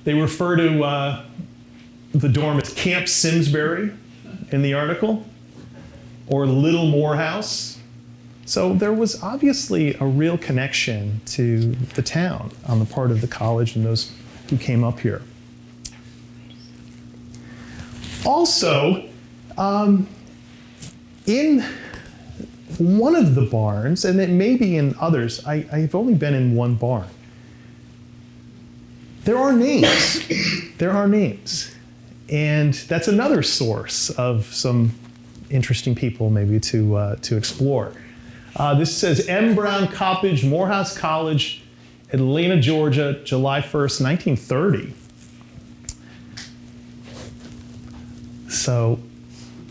they refer to the dorm as Camp Simsbury in the article, or Little Morehouse. So there was obviously a real connection to the town on the part of the college and those who came up here. Also, in one of the barns, and it may be in others, I've only been in one barn, there are names. There are names. And that's another source of some interesting people maybe to explore. This says M. Brown Coppage, Morehouse College, Atlanta, Georgia, July 1st, 1930. So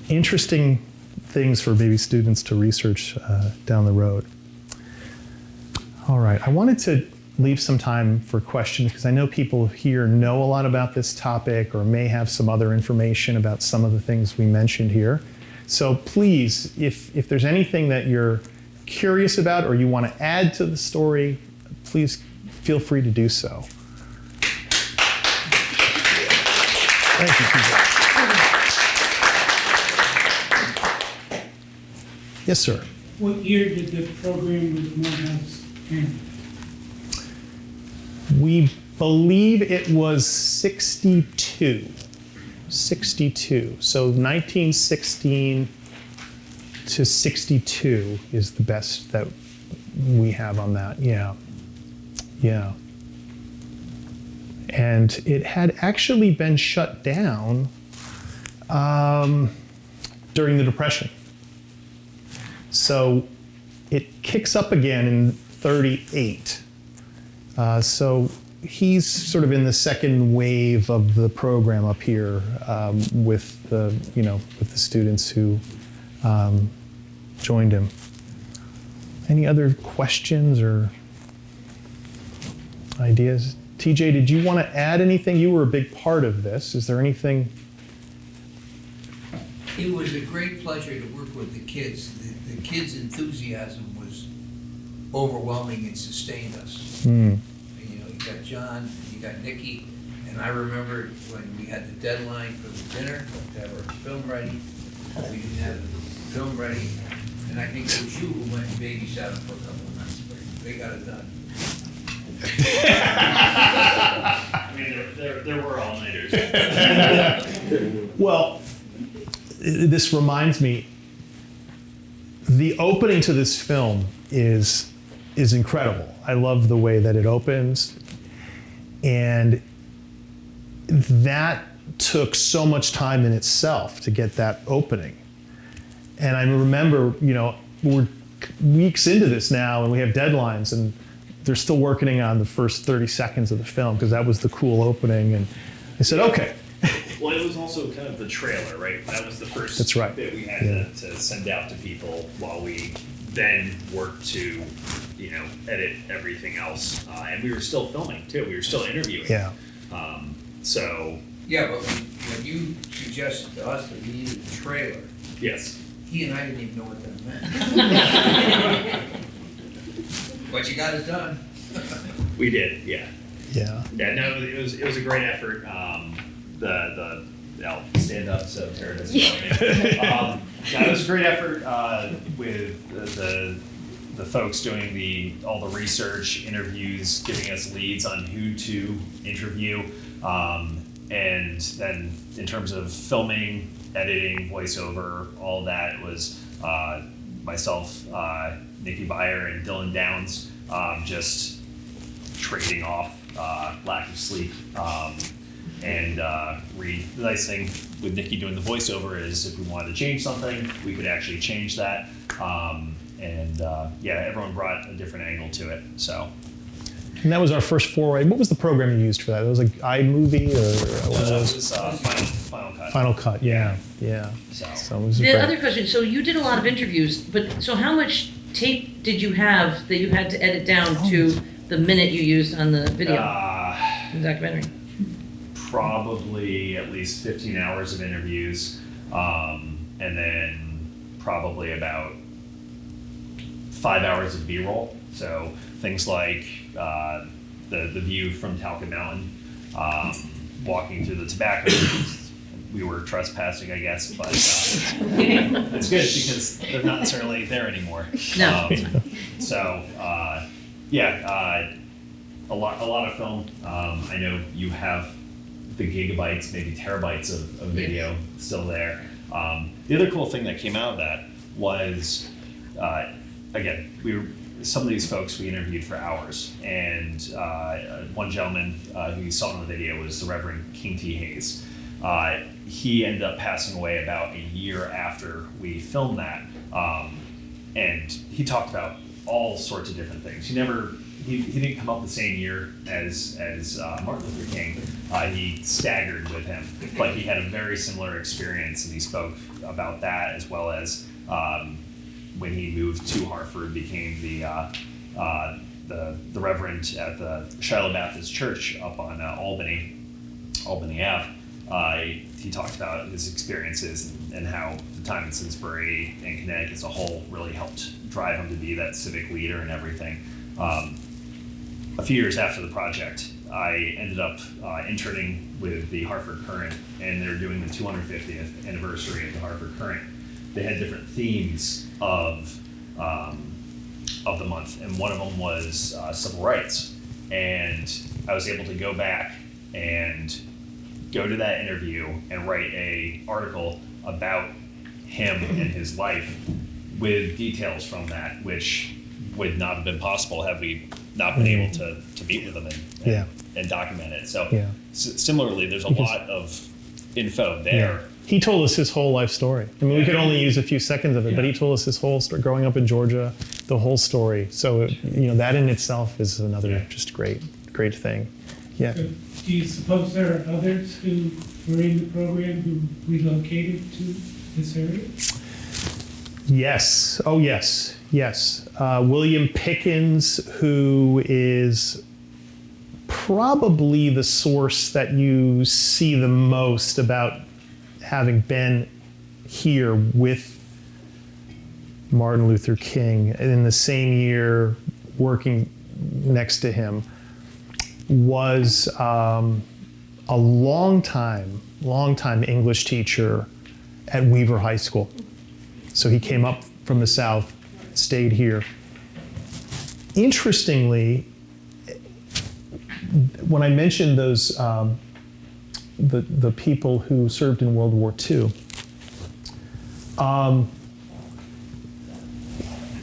interesting things for maybe students to research down the road. All right, I wanted to leave some time for questions because I know people here know a lot about this topic or may have some other information about some of the things we mentioned here. So please, if there's anything that you're curious about or you want to add to the story, please feel free to do so. Thank you, Peter. Yes, sir. What year did the program with Morehouse end? We believe it was 62. 62. So 1916 to 62 is the best that we have on that. Yeah. Yeah. And it had actually been shut down during the Depression. So it kicks up again in 38. So he's sort of in the second wave of the program up here with the students who joined him. Any other questions or ideas? TJ, did you want to add anything? You were a big part of this. Is there anything? It was a great pleasure to work with the kids. The kids' enthusiasm was overwhelming and sustained us. You know, you got John, you got Nikki, And I remember when we had the deadline for the dinner, to have our film ready, we didn't have the film ready, and I think it was you who went and babysat them for a couple of nights, but they got it done. I mean, there were all-nighters. Well, this reminds me, the opening to this film is incredible. I love the way that it opens, and that took so much time in itself to get that opening. And I remember, we're weeks into this now, and we have deadlines, and they're still working on the first 30 seconds of the film because that was the cool opening. And I said, okay. Well, it was also kind of the trailer, right? That was the first That's right. bit we had to send out to people while we then worked to, edit everything else. And we were still filming too. We were still interviewing. Yeah. So. Yeah, but when you suggested to us that we needed a trailer, Yes. he and I didn't even know what that meant. But you got it done. We did, yeah. Yeah. Yeah, no, it was a great effort. I'll stand up so Tara doesn't know me. It was a great effort with the folks doing all the research, interviews, giving us leads on who to interview, and then in terms of filming, editing, voiceover, all that was myself, Nikki Byer, and Dylan Downs, just trading off lack of sleep. And Reed, the nice thing with Nikki doing the voiceover is if we wanted to change something, we could actually change that. Everyone brought a different angle to it. So. And that was our first foray. What was the program you used for that? It was like iMovie or what That was was Final Cut. Final Cut, yeah. So it was The great. other question, so you did a lot of interviews, but so how much tape did you have that you had to edit down to the minute you used on the video, the documentary? Probably at least 15 hours of interviews, and then probably about 5 hours of B-roll. So things like the view from Talcott Mountain, walking through the tobacco. We were trespassing, I guess, but it's good because they're not necessarily there anymore. No. A lot of film. I know you have the gigabytes, maybe terabytes of video still there. The other cool thing that came out of that was, again, some of these folks we interviewed for hours, and one gentleman who you saw in the video was the Reverend King T. Hayes. He ended up passing away about a year after we filmed that, and he talked about all sorts of different things. He didn't come up the same year as Martin Luther King. He staggered with him, but he had a very similar experience, and he spoke about that as well as when he moved to Hartford, became the reverend at the Shiloh Baptist Church up on Albany Ave. He talked about his experiences and how the time in Simsbury and Connecticut as a whole really helped drive him to be that civic leader and everything. A few years after the project, I ended up interning with the Hartford Current, and they're doing the 250th anniversary of the Hartford Current. They had different themes of the month, and one of them was civil rights. And I was able to go back and go to that interview and write an article about him and his life with details from that, which would not have been possible had we not been able to meet with him and document it. So similarly, there's a lot of info there. He told us his whole life story. I mean, we could only use a few seconds of it, but he told us his whole story, growing up in Georgia, the whole story. So, that in itself is another just great thing. Yeah. Do you suppose there are others who were in the program who relocated to this area? Yes. Oh, yes. William Pickens, who is probably the source that you see the most about having been here with Martin Luther King, and in the same year working next to him, was a long time English teacher at Weaver High School. So he came up from the South, stayed here. Interestingly, when I mentioned those, the people who served in World War II,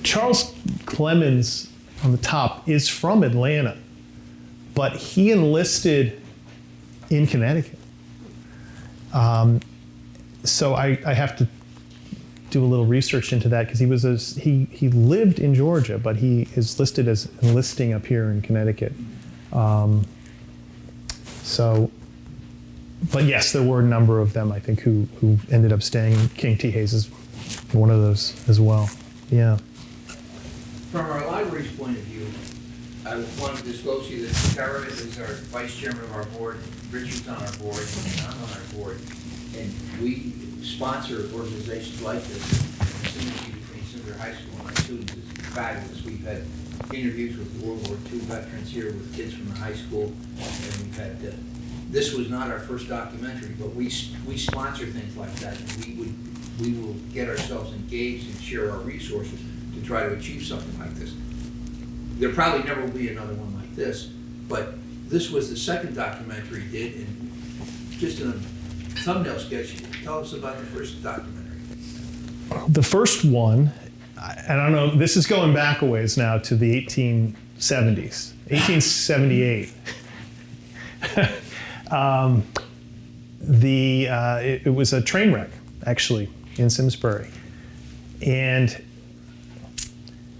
Charles Clemens on the top is from Atlanta, but he enlisted in Connecticut. So I have to do a little research into that because he lived in Georgia, but he is listed as enlisting up here in Connecticut. But yes, there were a number of them, I think, who ended up staying. King T. Hayes is one of those as well. Yeah. From our library's point of view, I want to disclose to you that Tara is our vice chairman of our board, Richard's on our board, and I'm on our board, and we sponsor organizations like this. The synergy between Simsbury High School and our students is fabulous. We've had interviews with World War II veterans here with kids from the high school, and we've had, this was not our first documentary, but we sponsor things like that, and we will get ourselves engaged and share our resources to try to achieve something like this. There probably never will be another one like this, but this was the second documentary we did, and just in a thumbnail sketch, tell us about the first documentary. The first one, I don't know, this is going back a ways now to the 1870s, 1878. It was a train wreck, actually, in Simsbury. And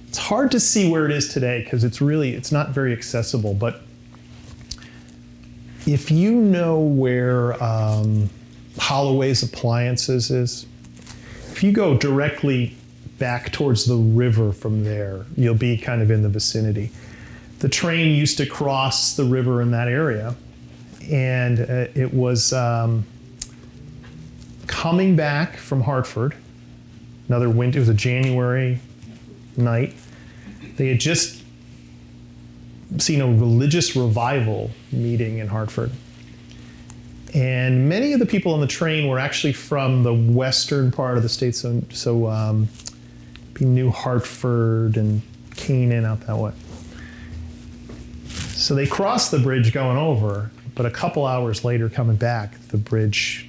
it's hard to see where it is today because it's not very accessible. But if you know where Holloway's Appliances is, if you go directly back towards the river from there, you'll be kind of in the vicinity. The train used to cross the river in that area, and it was coming back from Hartford. Another winter, it was a January night. They had just seen a religious revival meeting in Hartford. And many of the people on the train were actually from the western part of the state, so New Hartford and Canaan out that way. So they crossed the bridge going over, but a couple hours later coming back, the bridge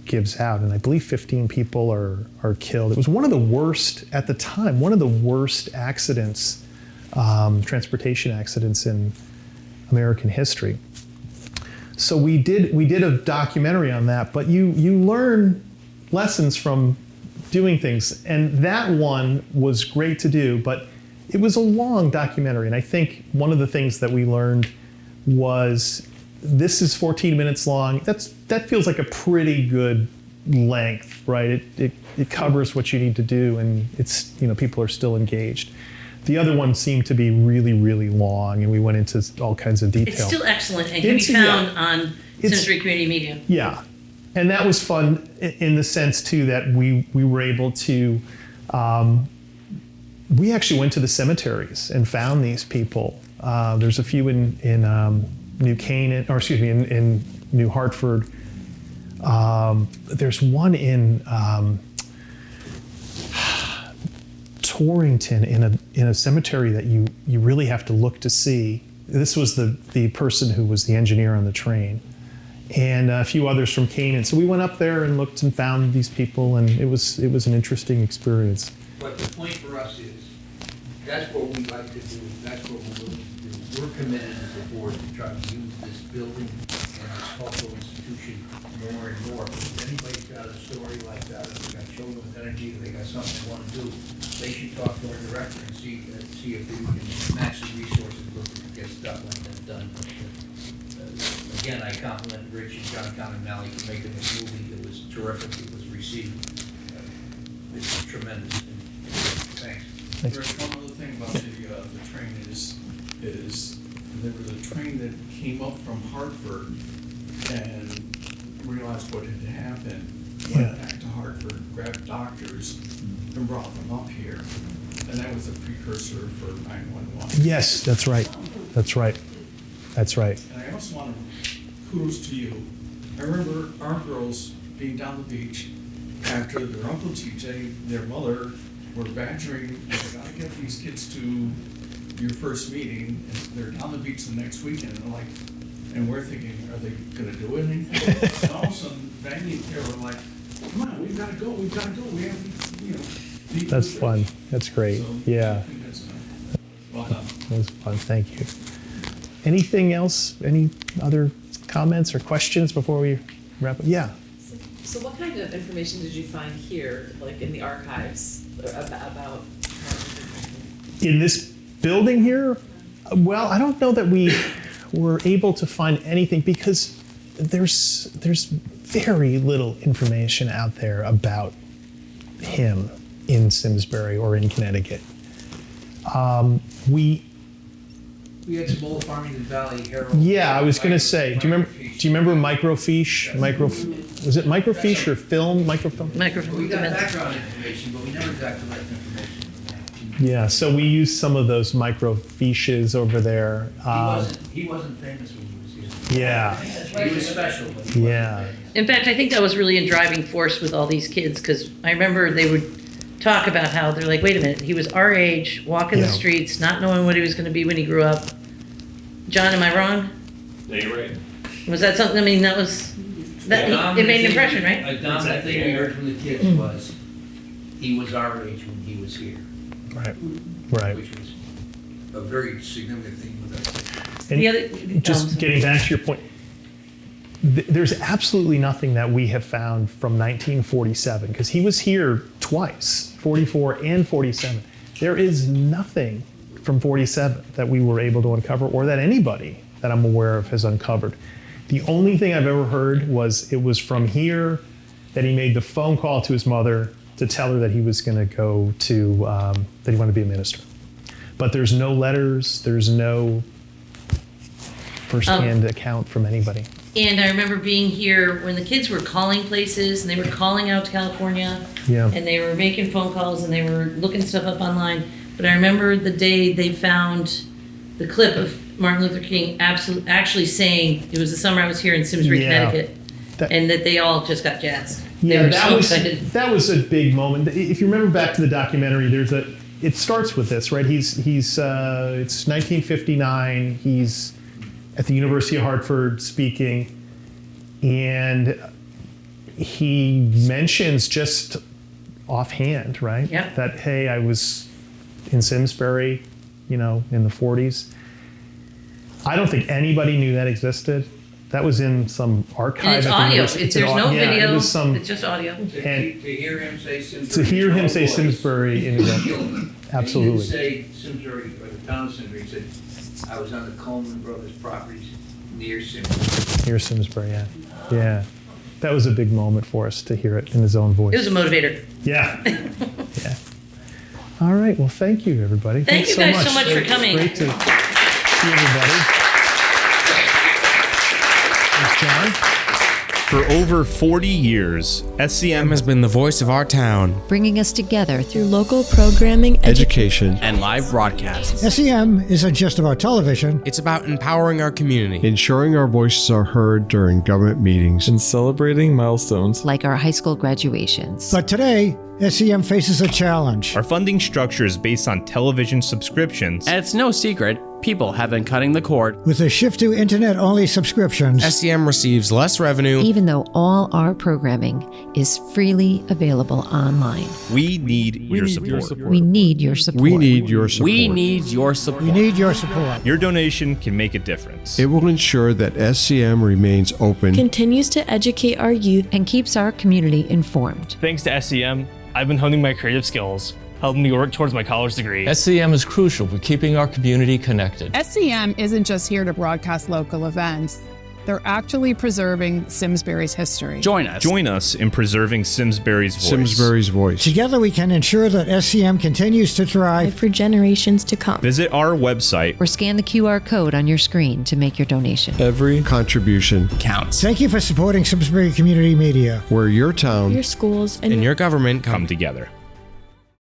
gives out, and I believe 15 people are killed. It was one of the worst, at the time, one of the worst accidents, transportation accidents in American history. So we did a documentary on that, but you learn lessons from doing things, and that one was great to do, but it was a long documentary, and I think one of the things that we learned was this is 14 minutes long. That feels like a pretty good length, right? It covers what you need to do, and it's, people are still engaged. The other one seemed to be really, really long, and we went into all kinds of detail. It's still excellent and can be found on Simsbury Community Media. Yeah, and that was fun in the sense too that we were able to. We actually went to the cemeteries and found these people. There's a few in New Canaan, or excuse me, in New Hartford. There's one in Torrington in a cemetery that you really have to look to see. This was the person who was the engineer on the train, and a few others from Canaan. So we went up there and looked and found these people, and it was an interesting experience. But the point for us is, that's what we like to do, that's what we're willing to do. We're committed as a board to try to use this building and this cultural institution more and more. If anybody's got a story like that, if they got children with energy, if they got something they want to do, they should talk to our director and see if we can match the resources looking to get stuff like that done. Again, I compliment Rich and John Malley for making this movie. It was terrific. It was received. It's tremendous. Thanks. Rich, one other thing about the train is there was a train that came up from Hartford and realized what had happened, went back to Hartford, grabbed doctors, and brought them up here. And that was a precursor for 911. Yes, that's right. That's right. That's right. And I also want to kudos to you I remember our girls being down the beach after their Uncle TJ, their mother, were badgering, "You gotta get these kids to your first meeting," and they're down the beach the next weekend, and like, and we're thinking, are they gonna do anything? And all of a sudden, Vandy and Kara were like, "Come on, we've gotta go, we have, you know." meet That's with fun. them." That's great. So, Yeah, I think that's, well done. that was fun. Thank you. Anything else? Any other comments or questions before we wrap up? Yeah. So what kind of information did you find here, like in the archives, about? In this building here, well, I don't know that we were able to find anything because there's very little information out there about him in Simsbury or in Connecticut. We had some old Farmington Valley Herald. Yeah, I was going to say, do you remember microfiche? Was it microfiche or film? Microfilm? We got background information, but we never got direct information. Yeah, so we used some of those microfiches over there. He wasn't famous when he was here. Yeah. He was special. But he Yeah. In fact, I think that was really a driving force with all these kids, because I remember they would talk about how they're like, wait a minute, he was our age, walking the Yeah. streets, not knowing what he was going to be when he grew up. John, am I wrong? Yeah, you're right. Was that something, I mean, that was, that it made an impression, right? A dominant thing we heard from the kids was, he was our age when he was here. Right. Right. Which was a very significant thing with us. And The other- just getting back to your point, there's absolutely nothing that we have found from 1947, because he was here twice, 44 and 47. There is nothing from 47 that we were able to uncover, or that anybody that I'm aware of has uncovered. The only thing I've ever heard was it was from here that he made the phone call to his mother to tell her that he was going to go to, that he wanted to be a minister. But there's no letters, there's no firsthand account from anybody. And I remember being here when the kids were calling places, and they were calling out to California, Yeah. and they were making phone calls, and they were looking stuff up online. But I remember the day they found the clip of Martin Luther King actually saying, it was the summer I was here in Simsbury, Yeah. Connecticut, That- and that they all just got jazzed. They Yeah, were that so was excited. that was a big moment. If you remember back to the documentary, it starts with this, right? It's 1959. He's at the University of Hartford speaking, and he mentions just offhand, right? Yep. That, hey, I was in Simsbury, in the 40s. I don't think anybody knew that existed. That was in some archive. And it's at the audio. university. There's no Yeah, video. it was some, It's just audio. And To hear him say Simsbury. to hear him say voice, Simsbury in his own, killed him. absolutely. He didn't say Simsbury or the town of Simsbury. He said, I was on the Coleman Brothers properties near Simsbury. Near Simsbury, yeah. Yeah. That was a big moment for us to hear it in his own voice. It was a motivator. Yeah. Yeah. All right. Well, thank you, everybody. Thank Thanks you guys so much for It's coming. great to see everybody. Thanks, John. For over 40 years, SCM has been the voice of our town, bringing us together through local programming, education, and live broadcasts. SEM isn't just about television. It's about empowering our community, ensuring our voices are heard during government meetings, and celebrating milestones like our high school graduations. But today, SEM faces a challenge. Our funding structure is based on television subscriptions. And it's no secret, people have been cutting the cord. With a shift to internet-only subscriptions, SEM receives less revenue, even though all our programming is freely available online. We need your support. We need your support. We need your support. We need your support. We need your support. Your donation can make a difference. It will ensure that SCM remains open, continues to educate our youth, and keeps our community informed. Thanks to SCM, I've been honing my creative skills, helping me work towards my college degree. SCM is crucial for keeping our community connected. SCM isn't just here to broadcast local events. They're actually preserving Simsbury's history. Join us. Join us in preserving Simsbury's voice. Simsbury's voice. Together we can ensure that SCM continues to thrive for generations to come. Visit our website or scan the QR code on your screen to make your donation. Every contribution counts. Thank you for supporting Simsbury Community Media, where your town, your schools, and your government come together.